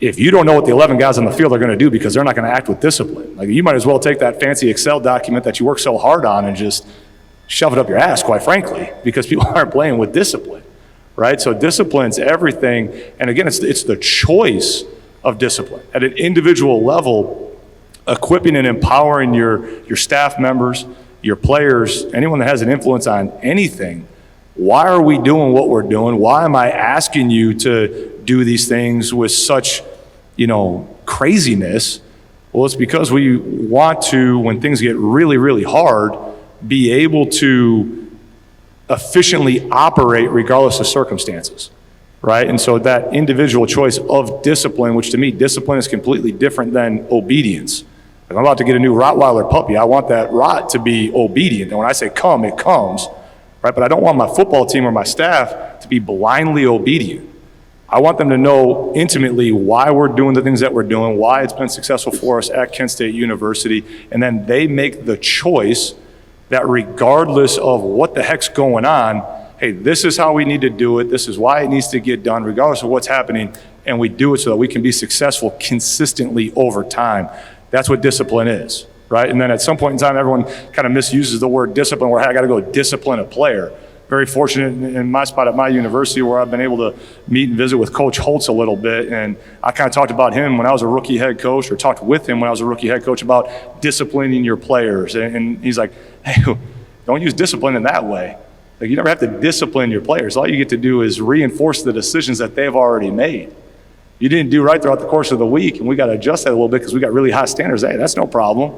if you don't know what the 11 guys on the field are going to do, because they're not going to act with discipline. Like, you might as well take that fancy Excel document that you work so hard on and just shove it up your ass, quite frankly, because people aren't playing with discipline, right? So discipline's everything. And again, it's the choice of discipline at an individual level, equipping and empowering your staff members, your players, anyone that has an influence on anything. Why are we doing what we're doing? Why am I asking you to do these things with such, craziness? Well, it's because we want to, when things get really, really hard, be able to efficiently operate regardless of circumstances, right? And so that individual choice of discipline, which to me, discipline is completely different than obedience. If I'm about to get a new Rottweiler puppy, I want that Rott to be obedient. And when I say come, it comes, right? But I don't want my football team or my staff to be blindly obedient. I want them to know intimately why we're doing the things that we're doing, why it's been successful for us at Kent State University, and then they make the choice that regardless of what the heck's going on, hey, this is how we need to do it, this is why it needs to get done, regardless of what's happening, and we do it so that we can be successful consistently over time. That's what discipline is, right? And then at some point in time, everyone kind of misuses the word discipline, where, hey, I got to go discipline a player. Very fortunate in my spot at my university, where I've been able to meet and visit with Coach Holtz a little bit. And I kind of talked about him when I was a rookie head coach, or talked with him when I was a rookie head coach about disciplining your players. And he's like, hey, don't use discipline in that way. Like, you never have to discipline your players. All you get to do is reinforce the decisions that they've already made. You didn't do right throughout the course of the week, and we got to adjust that a little bit because we got really high standards. Hey, that's no problem.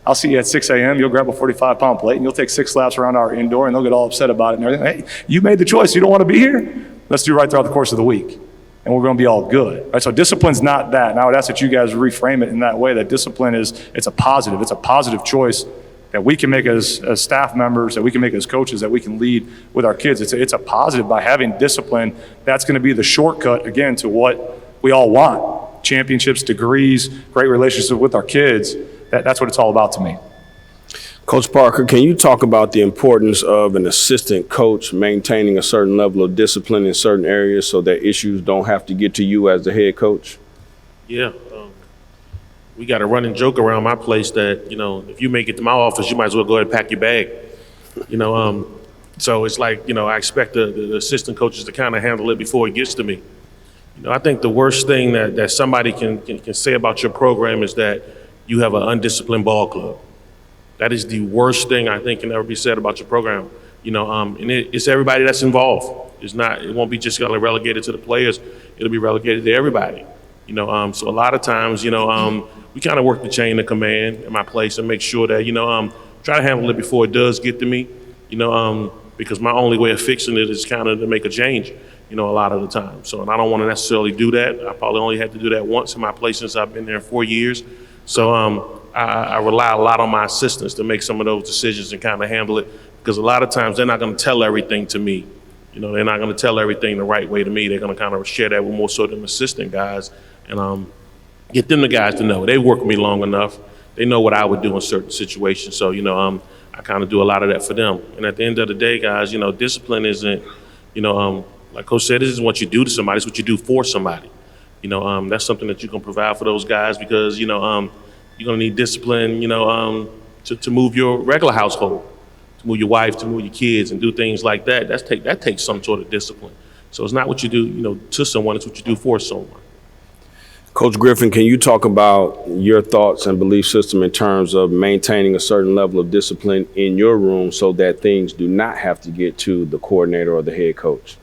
I'll see you at 6 a.m. You'll grab a 45-pound plate, and you'll take 6 laps around our indoor, and they'll get all upset about it and everything. Hey, you made the choice. You don't want to be here? Let's do right throughout the course of the week, and we're going to be all good. Right? So discipline's not that. And I would ask that you guys reframe it in that way, that discipline it's a positive. It's a positive choice that we can make as staff members, that we can make as coaches, that we can lead with our kids. It's a positive. By having discipline, that's going to be the shortcut, again, to what we all want. Championships, degrees, great relationships with our kids. That's what it's all about to me. Coach Parker, can you talk about the importance of an assistant coach maintaining a certain level of discipline in certain areas so that issues don't have to get to you as the head coach? Yeah. We got a running joke around my place that, if you make it to my office, you might as well go ahead and pack your bag. So it's like, I expect the assistant coaches to kind of handle it before it gets to me. I think the worst thing that somebody can say about your program is that you have an undisciplined ball club. That is the worst thing I think can ever be said about your program. And it's everybody that's involved. It won't be just relegated to the players. It'll be relegated to everybody. So a lot of times, we kind of work the chain of command in my place and make sure that, try to handle it before it does get to me, because my only way of fixing it is kind of to make a change, a lot of the time. So, and I don't want to necessarily do that. I probably only had to do that once in my place since I've been there 4 years. So I rely a lot on my assistants to make some of those decisions and kind of handle it, because a lot of times they're not going to tell everything to me. They're not going to tell everything the right way to me. They're going to kind of share that with more so them assistant guys and get them the guys to know. They work with me long enough. They know what I would do in certain situations. So, I kind of do a lot of that for them. And at the end of the day, guys, discipline isn't, like Coach said, this isn't what you do to somebody, it's what you do for somebody. That's something that you can provide for those guys, because, you're going to need discipline, to move your regular household, to move your wife, to move your kids, and do things like that. That takes some sort of discipline. So it's not what you do, to someone, it's what you do for someone. Coach Griffin, can you talk about your thoughts and belief system in terms of maintaining a certain level of discipline in your room so that things do not have to get to the coordinator or the head coach?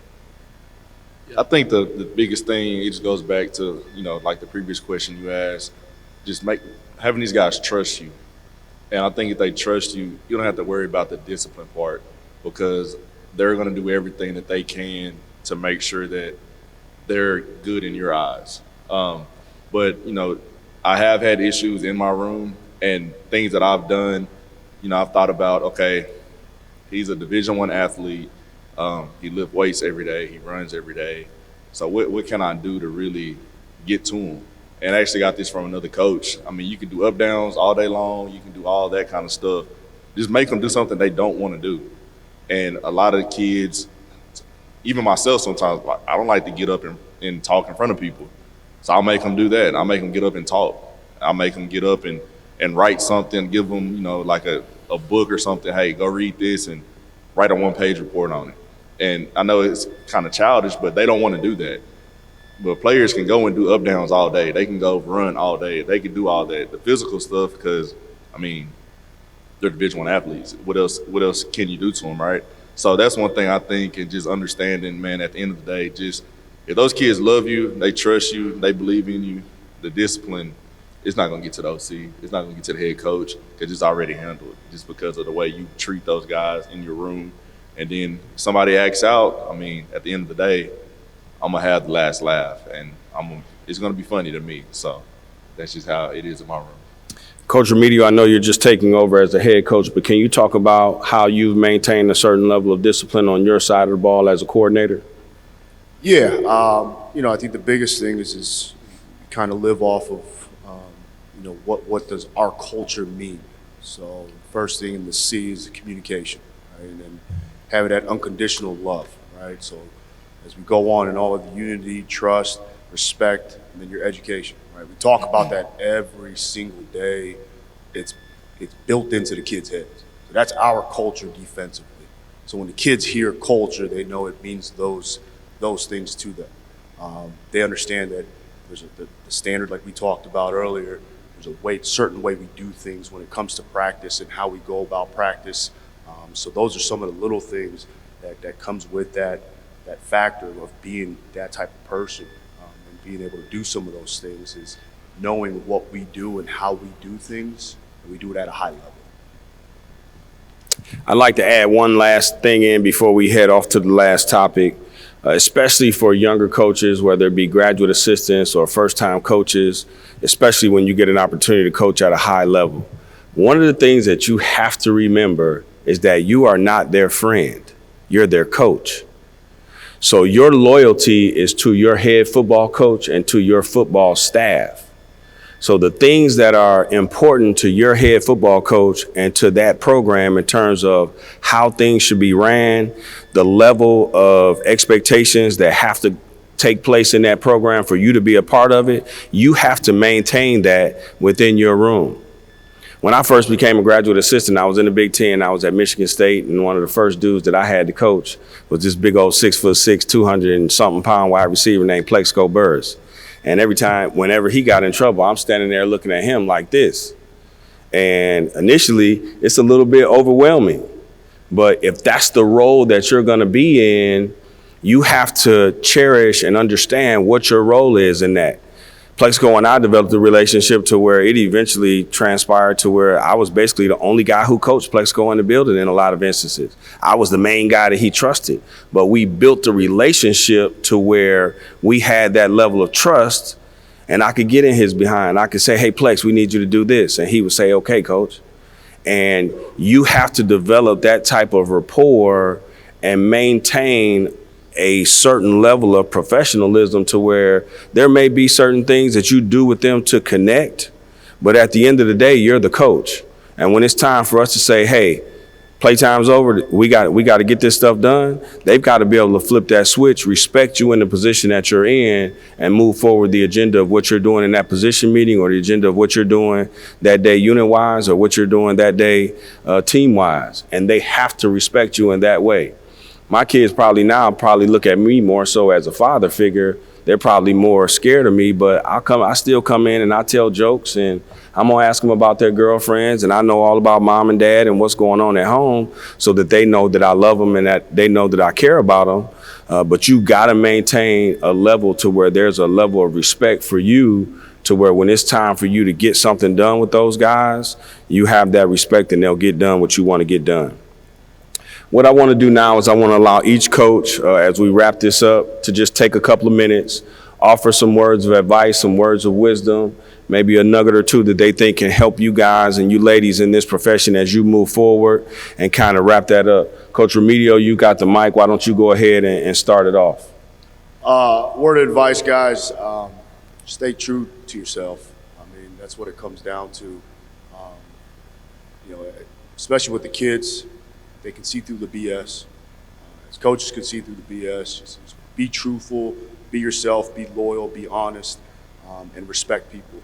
I think the biggest thing, it just goes back to, like the previous question you asked, just having these guys trust you. And I think if they trust you, you don't have to worry about the discipline part, because they're going to do everything that they can to make sure that they're good in your eyes. But, I have had issues in my room and things that I've done. I've thought about, okay, he's a Division I athlete. He lifts weights every day. He runs every day. So what can I do to really get to him? And I actually got this from another coach. I mean, you can do up downs all day long. You can do all that kind of stuff. Just make them do something they don't want to do. And a lot of kids, even myself sometimes, I don't like to get up and talk in front of people. So I'll make them do that. I'll make them get up and talk. I'll make them get up and write something, give them, like a book or something. Hey, go read this and write a one-page report on it. And I know it's kind of childish, but they don't want to do that. But players can go and do up downs all day. They can go run all day. They can do all that. The physical stuff, because, they're Division I athletes. What else can you do to them, right? So that's one thing I think, and just understanding, man, at the end of the day, just if those kids love you, they trust you, they believe in you, the discipline, it's not going to get to the OC. It's not going to get to the head coach, because it's already handled just because of the way you treat those guys in your room. And then somebody acts out, at the end of the day, I'm going to have the last laugh, and it's going to be funny to me. So that's just how it is in my room. Coach Remedial, I know you're just taking over as the head coach, but can you talk about how you've maintained a certain level of discipline on your side of the ball as a coordinator? Yeah, I think the biggest thing is kind of live off of, what does our culture mean? So first thing in the C is the communication, right? And then having that unconditional love, right? So as we go on in all of the unity, trust, respect, and then your education, right? We talk about that every single day. It's built into the kids' heads. So that's our culture defensively. So when the kids hear culture, they know it means those things to them. They understand that there's the standard, like we talked about earlier. There's a certain way we do things when it comes to practice and how we go about practice. So those are some of the little things that comes with that factor of being that type of person, and being able to do some of those things is knowing what we do and how we do things, and we do it at a high level. I'd like to add one last thing in before we head off to the last topic, especially for younger coaches, whether it be graduate assistants or first-time coaches, especially when you get an opportunity to coach at a high level. One of the things that you have to remember is that you are not their friend. You're their coach. So your loyalty is to your head football coach and to your football staff. So the things that are important to your head football coach and to that program in terms of how things should be ran, the level of expectations that have to take place in that program for you to be a part of it, you have to maintain that within your room. When I first became a graduate assistant, I was in the Big Ten. I was at Michigan State, and one of the first dudes that I had to coach was this big old 6'6", 200-something pound wide receiver named Plexico Burris. And whenever he got in trouble, I'm standing there looking at him like this. And initially, it's a little bit overwhelming. But if that's the role that you're going to be in, you have to cherish and understand what your role is in that. Plexico and I developed a relationship to where it eventually transpired to where I was basically the only guy who coached Plexico in the building in a lot of instances. I was the main guy that he trusted, but we built a relationship to where we had that level of trust And I could get in his behind. I could say, hey, Plex, we need you to do this. And he would say, okay, coach. And you have to develop that type of rapport and maintain a certain level of professionalism to where there may be certain things that you do with them to connect, but at the end of the day, you're the coach. And when it's time for us to say, hey, playtime's over, we got to get this stuff done, they've got to be able to flip that switch, respect you in the position that you're in, and move forward the agenda of what you're doing in that position meeting, or the agenda of what you're doing that day unit-wise, or what you're doing that day team-wise. And they have to respect you in that way. My kids probably look at me more so as a father figure. They're probably more scared of me, but I still come in and I tell jokes, and I'm gonna ask them about their girlfriends, and I know all about mom and dad and what's going on at home, so that they know that I love them and that they know that I care about them. But you gotta maintain a level to where there's a level of respect for you, to where when it's time for you to get something done with those guys, you have that respect and they'll get done what you want to get done. What I want to do now is I want to allow each coach, as we wrap this up, to just take a couple of minutes, offer some words of advice, some words of wisdom, maybe a nugget or two that they think can help you guys and you ladies in this profession as you move forward, and kind of wrap that up. Coach Remedios, you got the mic. Why don't you go ahead and start it off? Word of advice, guys, stay true to yourself. I mean, that's what it comes down to. Especially with the kids, they can see through the BS. As coaches can see through the BS. Just be truthful, be yourself, be loyal, be honest, and respect people.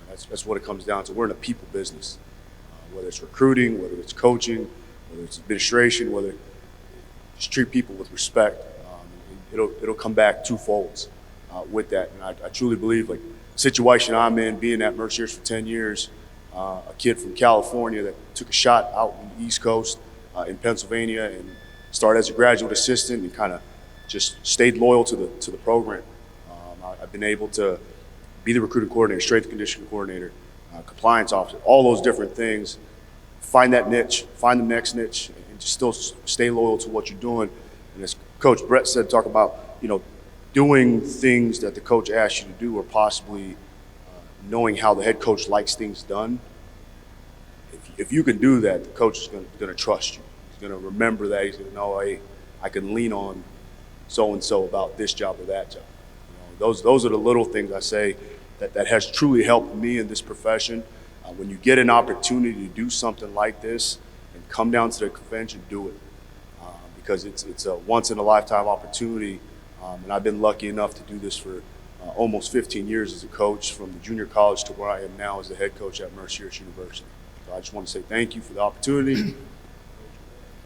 That's what it comes down to. We're in a people business. Whether it's recruiting, whether it's coaching, whether it's administration, whether just treat people with respect. It'll come back twofold with that. And I truly believe, like the situation I'm in, being at Mercyhurst for 10 years, a kid from California that took a shot out on the East Coast, in Pennsylvania, and started as a graduate assistant and kind of just stayed loyal to the program. I've been able to be the recruiting coordinator, strength and conditioning coordinator, compliance officer, all those different things. Find that niche, find the next niche, and just still stay loyal to what you're doing. And as Coach Bret said, talk about doing things that the coach asks you to do, or possibly knowing how the head coach likes things done. If you can do that, the coach is going to trust you. He's going to remember that. He's going to know, hey, I can lean on so-and-so about this job or that job. Those are the little things I say that has truly helped me in this profession. When you get an opportunity to do something like this and come down to the convention, do it. Because it's a once-in-a-lifetime opportunity. And I've been lucky enough to do this for almost 15 years as a coach, from the junior college to where I am now as the head coach at Mercyhurst University. So I just want to say thank you for the opportunity.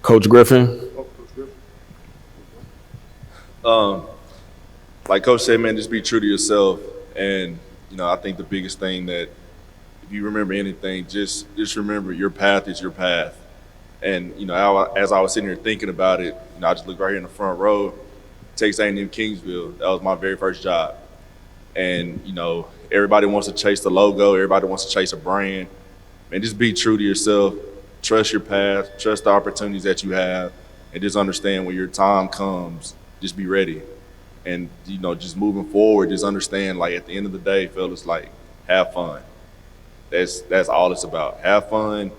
Coach Griffin. Oh, Coach Griffin. Like Coach said, man, just be true to yourself. And, I think the biggest thing that, if you remember anything, just remember your path is your path. And, as I was sitting here thinking about it, I just looked right here in the front row, Texas A&M Kingsville. That was my very first job. And, everybody wants to chase the logo. Everybody wants to chase a brand. And just be true to yourself. Trust your path. Trust the opportunities that you have. And just understand when your time comes, just be ready. And, just moving forward, just understand, like, at the end of the day, fellas, like, have fun. That's all it's about. Have fun.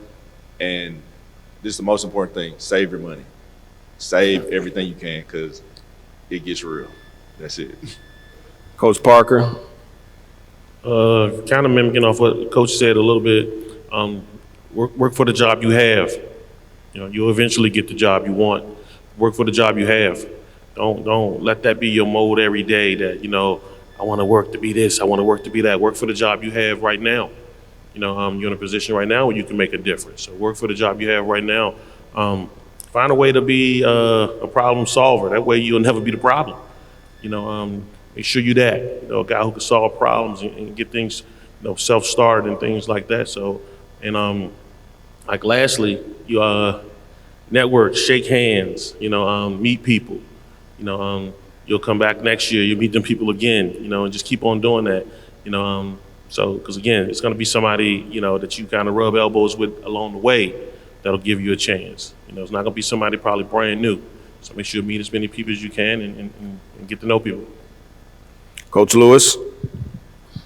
And this is the most important thing. Save your money. Save everything you can, because it gets real. That's it. Coach Parker. Kind of mimicking off what Coach said a little bit. Work for the job you have. You'll eventually get the job you want. Work for the job you have. Don't let that be your mode every day, that I want to work to be this, I want to work to be that. Work for the job you have right now. You're in a position right now where you can make a difference. So work for the job you have right now. Find a way to be a problem solver. That way you'll never be the problem. Make sure you're that. A guy who can solve problems and get things self-started and things like that. So, and like lastly, you network, shake hands, meet people. You'll come back next year, you'll meet them people again, and just keep on doing that. So, because again, it's going to be somebody, that you kind of rub elbows with along the way that'll give you a chance. It's not going to be somebody probably brand new. So make sure you meet as many people as you can and get to know people. Coach Lewis.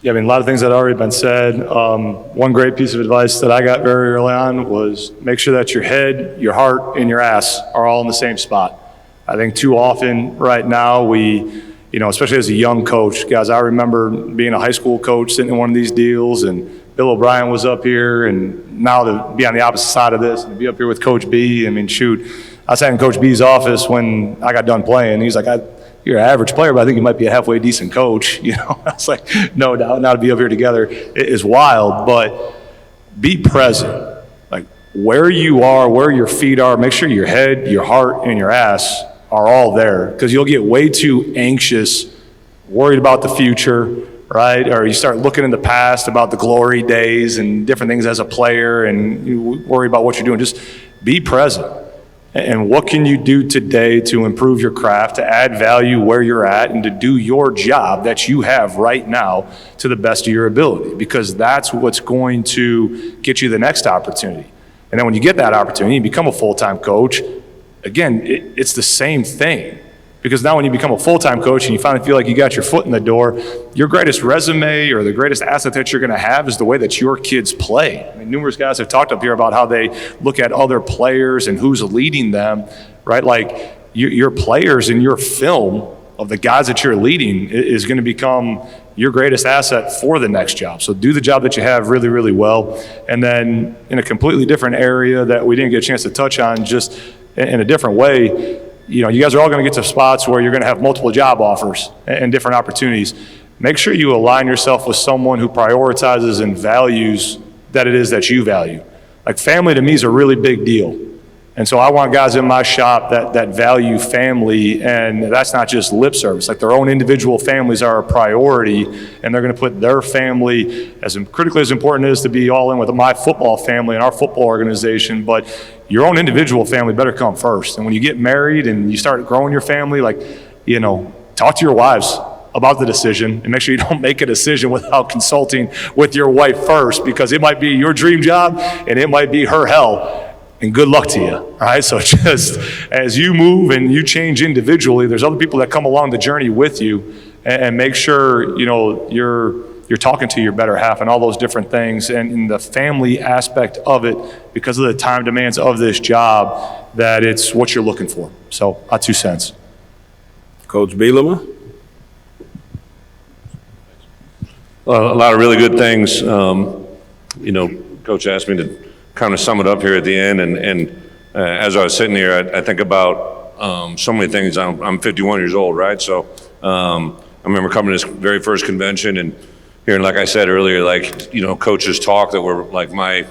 Yeah, I mean, a lot of things that have already been said. One great piece of advice that I got very early on was make sure that your head, your heart, and your ass are all in the same spot. I think too often right now we, especially as a young coach, guys, I remember being a high school coach sitting in one of these deals, and Bill O'Brien was up here, and now to be on the opposite side of this and to be up here with Coach B, I mean, shoot, I sat in Coach B's office when I got done playing. He's like, you're an average player, but I think you might be a halfway decent coach. I was like, no doubt, now to be up here together is wild, but be present. Like where you are, where your feet are, make sure your head, your heart, and your ass are all there, because you'll get way too anxious, worried about the future, right? Or you start looking in the past about the glory days and different things as a player, and you worry about what you're doing. Just be present. And what can you do today to improve your craft, to add value where you're at, and to do your job that you have right now to the best of your ability? Because that's what's going to get you the next opportunity. And then when you get that opportunity, you become a full-time coach. Again, it's the same thing. Because now when you become a full-time coach and you finally feel like you got your foot in the door, your greatest resume or the greatest asset that you're going to have is the way that your kids play. I mean, numerous guys have talked up here about how they look at other players and who's leading them, right? Like your players and your film of the guys that you're leading is going to become your greatest asset for the next job. So do the job that you have really, really well. And then in a completely different area that we didn't get a chance to touch on, just in a different way, you guys are all going to get to spots where you're going to have multiple job offers and different opportunities. Make sure you align yourself with someone who prioritizes and values that it is that you value. Like family to me is a really big deal. And so I want guys in my shop that value family, and that's not just lip service. Like their own individual families are a priority, and they're going to put their family as critically as important it is to be all in with my football family and our football organization, but your own individual family better come first. And when you get married and you start growing your family, talk to your wives about the decision, and make sure you don't make a decision without consulting with your wife first, because it might be your dream job and it might be her hell. And good luck to you, all right? So just as you move and you change individually, there's other people that come along the journey with you, and make sure, you're talking to your better half and all those different things. And in the family aspect of it, because of the time demands of this job, that it's what you're looking for. So, 2 cents. Coach Bielema? Well, a lot of really good things. Coach asked me to kind of sum it up here at the end, and as I was sitting here, I think about so many things. I'm 51 years old, right? So I remember coming to this very first convention and hearing, like I said earlier, coaches talk that were like like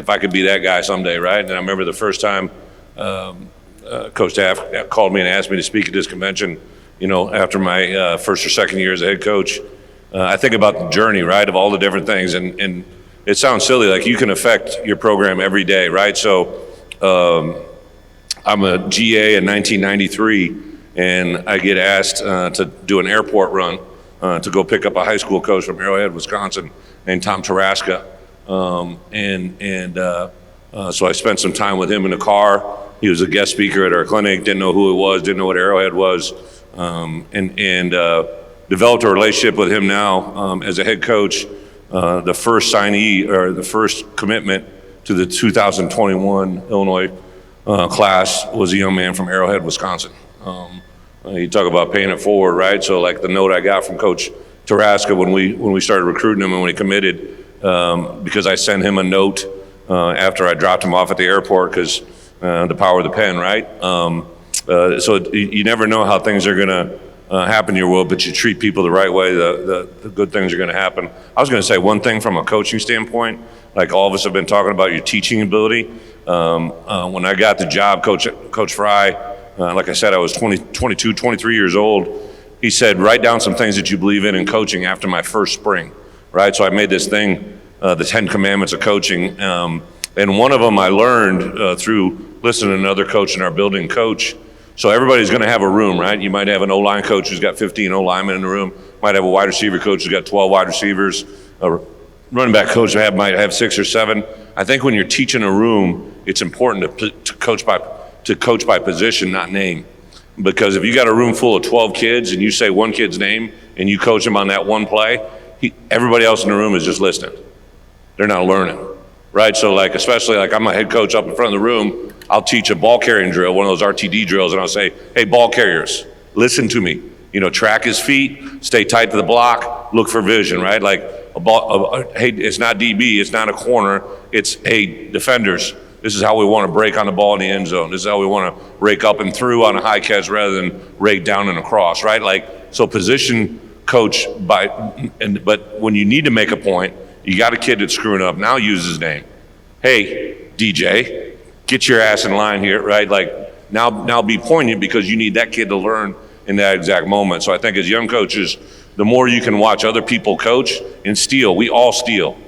if I could be that guy someday, right? And I remember the first time Coach Taft called me and asked me to speak at this convention, after my first or second year as a head coach. I think about the journey, right, of all the different things, and it sounds silly, like you can affect your program every day, right? So I'm a GA in 1993, and I get asked to do an airport run to go pick up a high school coach from Arrowhead, Wisconsin, named Tom Taraska. So I spent some time with him in the car. He was a guest speaker at our clinic, didn't know who it was, didn't know what Arrowhead was, and developed a relationship with him now as a head coach. The first signee, or the first commitment to the 2021 Illinois class, was a young man from Arrowhead, Wisconsin. You talk about paying it forward, right? So like the note I got from Coach Taraska when we started recruiting him and when he committed, because I sent him a note after I dropped him off at the airport, because the power of the pen, right? So you never know how things are gonna happen in your world, but you treat people the right way, the good things are going to happen. I was going to say one thing from a coaching standpoint, like all of us have been talking about your teaching ability. When I got the job, Coach Fry, like I said, I was 22, 23 years old. He said, write down some things that you believe in coaching after my first spring, right? So I made this thing, the 10 Commandments of coaching. And one of them I learned through listening to another coach in our building, coach. So everybody's going to have a room, right? You might have an O-line coach who's got 15 O-linemen in the room. Might have a wide receiver coach who's got 12 wide receivers. A running back coach might have 6 or 7. I think when you're teaching a room, it's important to coach by position, not name. Because if you got a room full of 12 kids and you say one kid's name and you coach them on that one play, everybody else in the room is just listening. They're not learning, right? So like, especially like I'm a head coach up in front of the room, I'll teach a ball carrying drill, one of those RTD drills, and I'll say, hey, ball carriers, listen to me. You know, track his feet, stay tight to the block, look for vision, right? Like hey, it's not DB, it's not a corner, it's, hey, defenders, this is how we want to break on the ball in the end zone. This is how we want to rake up and through on a high catch rather than rake down and across, right? Like, so position coach but when you need to make a point, you got a kid that's screwing up, now use his name. Hey, DJ, get your ass in line here, right? Like, now be poignant because you need that kid to learn in that exact moment. So I think as young coaches, the more you can watch other people coach and steal, we all steal,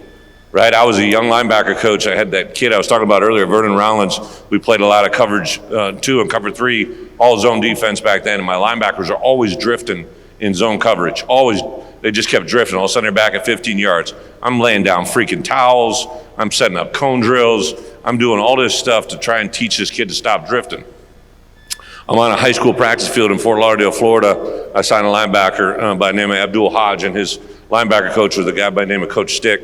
right? I was a young linebacker coach. I had that kid I was talking about earlier, Vernon Rollins. We played a lot of coverage 2 and cover 3, all zone defense back then, and my linebackers are always drifting in zone coverage. Always, they just kept drifting. All of a sudden they're back at 15 yards. I'm laying down freaking towels. I'm setting up cone drills. I'm doing all this stuff to try and teach this kid to stop drifting. I'm on a high school practice field in Fort Lauderdale, Florida. I signed a linebacker by the name of Abdul Hodge, and his linebacker coach was a guy by the name of Coach Stick.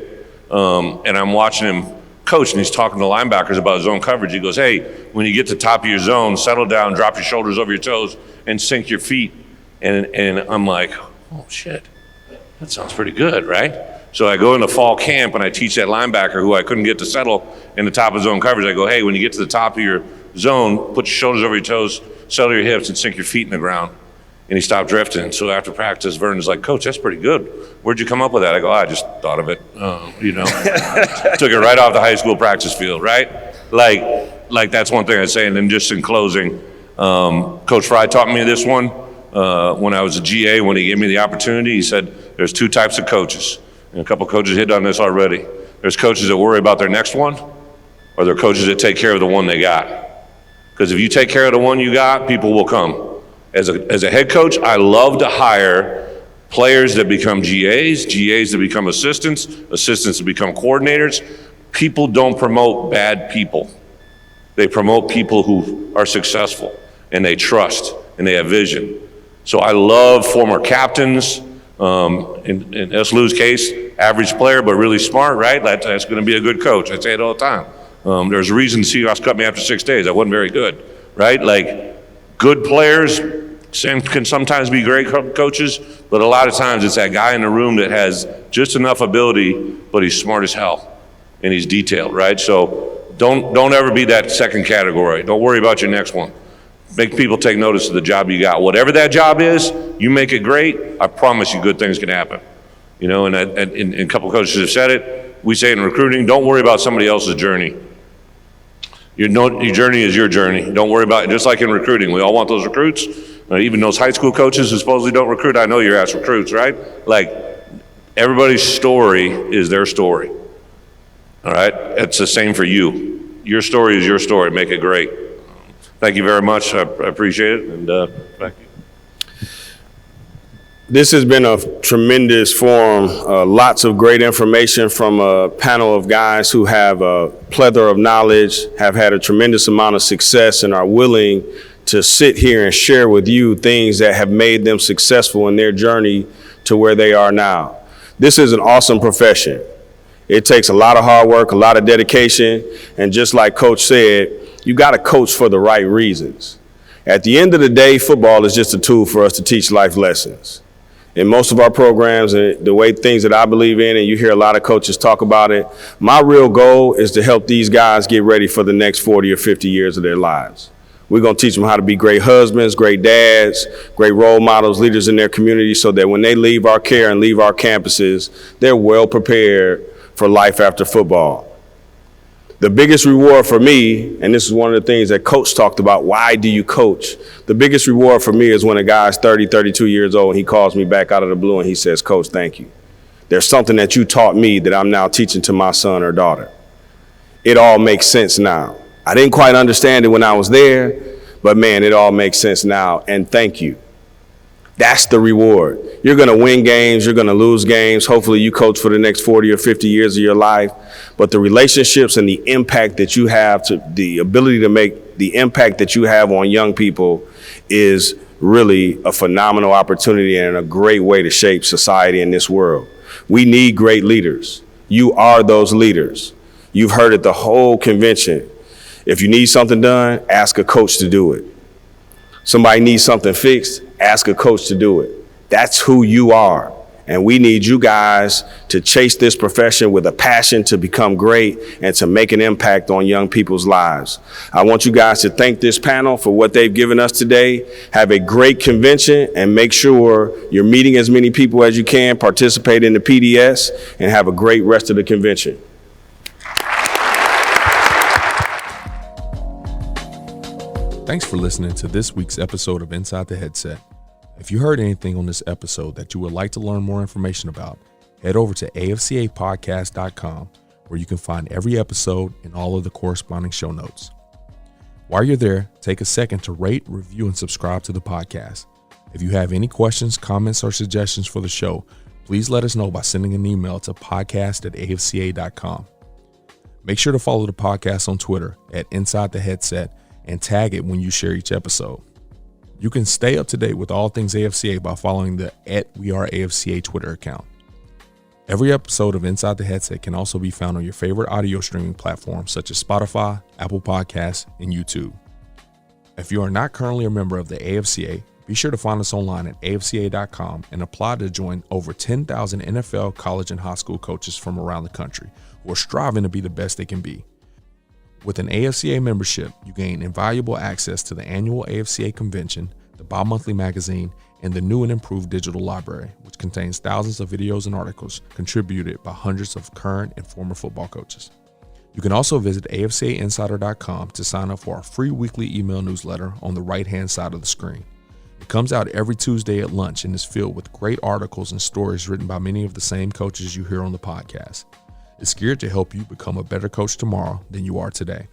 And I'm watching him coach, and he's talking to linebackers about zone coverage. He goes, hey, when you get to the top of your zone, settle down, drop your shoulders over your toes, and sink your feet. And I'm like, oh, shit, that sounds pretty good, right? So I go into fall camp, and I teach that linebacker who I couldn't get to settle in the top of zone coverage. I go, hey, when you get to the top of your zone, put your shoulders over your toes, settle your hips, and sink your feet in the ground. And he stopped drifting. So after practice, Vernon's like, Coach, that's pretty good. Where'd you come up with that? I go, I just thought of it, you know. Took it right off the high school practice field, right? Like that's one thing I'd say. And then just in closing, Coach Fry taught me this one when I was a GA, when he gave me the opportunity. He said, there's 2 types of coaches. And a couple coaches hit on this already. There's coaches that worry about their next one, or there are coaches that take care of the one they got. Because if you take care of the one you got, people will come. As a head coach, I love to hire players that become GAs, GAs that become assistants, assistants that become coordinators. People don't promote bad people. They promote people who are successful, and they trust, and they have vision. So I love former captains. In S. Lou's case, average player, but really smart, right? That's going to be a good coach. I say it all the time. There's a reason the Seahawks cut me after 6 days. I wasn't very good, right? Like, good players can sometimes be great coaches, but a lot of times it's that guy in the room that has just enough ability, but he's smart as hell, and he's detailed, right? So don't ever be that second category. Don't worry about your next one. Make people take notice of the job you got. Whatever that job is, you make it great, I promise you good things can happen. You know, and a couple coaches have said it. We say it in recruiting, don't worry about somebody else's journey. Your journey is your journey. Don't worry about it. Just like in recruiting, we all want those recruits. Even those high school coaches who supposedly don't recruit, I know your ass recruits, right? Like, everybody's story is their story. All right? It's the same for you. Your story is your story. Make it great. Thank you very much. I appreciate it. And thank you. This has been a tremendous forum. Lots of great information from a panel of guys who have a plethora of knowledge, have had a tremendous amount of success, and are willing to sit here and share with you things that have made them successful in their journey to where they are now. This is an awesome profession. It takes a lot of hard work, a lot of dedication, and just like Coach said, you got to coach for the right reasons. At the end of the day, football is just a tool for us to teach life lessons. In most of our programs, and the way things that I believe in, and you hear a lot of coaches talk about it, my real goal is to help these guys get ready for the next 40 or 50 years of their lives. We're going to teach them how to be great husbands, great dads, great role models, leaders in their community, so that when they leave our care and leave our campuses, they're well prepared for life after football. The biggest reward for me, and this is one of the things that Coach talked about, why do you coach? The biggest reward for me is when a guy's 30, 32 years old and he calls me back out of the blue and he says, Coach, thank you. There's something that you taught me that I'm now teaching to my son or daughter. It all makes sense now. I didn't quite understand it when I was there, but man, it all makes sense now, and thank you. That's the reward. You're going to win games, you're going to lose games. Hopefully you coach for the next 40 or 50 years of your life. But the relationships and the impact that you have, the ability to make the impact that you have on young people is really a phenomenal opportunity and a great way to shape society in this world. We need great leaders. You are those leaders. You've heard it the whole convention. If you need something done, ask a coach to do it. Somebody needs something fixed, ask a coach to do it. That's who you are. And we need you guys to chase this profession with a passion to become great and to make an impact on young people's lives. I want you guys to thank this panel for what they've given us today. Have a great convention and make sure you're meeting as many people as you can, participate in the PDS, and have a great rest of the convention. Thanks for listening to this week's episode of Inside the Headset. If you heard anything on this episode that you would like to learn more information about, head over to afcapodcast.com, where you can find every episode and all of the corresponding show notes. While you're there, take a second to rate, review, and subscribe to the podcast. If you have any questions, comments, or suggestions for the show, please let us know by sending an email to podcast@afca.com. Make sure to follow the podcast on Twitter at Inside the Headset and tag it when you share each episode. You can stay up to date with all things AFCA by following the @WeAreAFCA Twitter account. Every episode of Inside the Headset can also be found on your favorite audio streaming platforms such as Spotify, Apple Podcasts, and YouTube. If you are not currently a member of the AFCA, be sure to find us online at afca.com and apply to join over 10,000 NFL, college, and high school coaches from around the country who are striving to be the best they can be. With an AFCA membership, you gain invaluable access to the annual AFCA convention, the bi-monthly magazine, and the new and improved digital library, which contains thousands of videos and articles contributed by hundreds of current and former football coaches. You can also visit afcainsider.com to sign up for our free weekly email newsletter on the right-hand side of the screen. It comes out every Tuesday at lunch and is filled with great articles and stories written by many of the same coaches you hear on the podcast. It's geared to help you become a better coach tomorrow than you are today.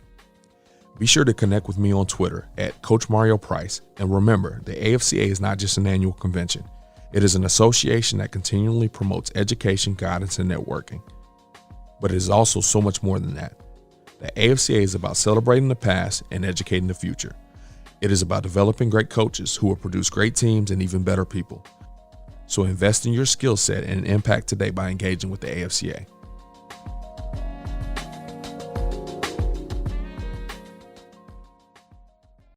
Be sure to connect with me on Twitter at Coach Mario Price. And remember, the AFCA is not just an annual convention. It is an association that continually promotes education, guidance, and networking. But it is also so much more than that. The AFCA is about celebrating the past and educating the future. It is about developing great coaches who will produce great teams and even better people. So invest in your skill set and impact today by engaging with the AFCA.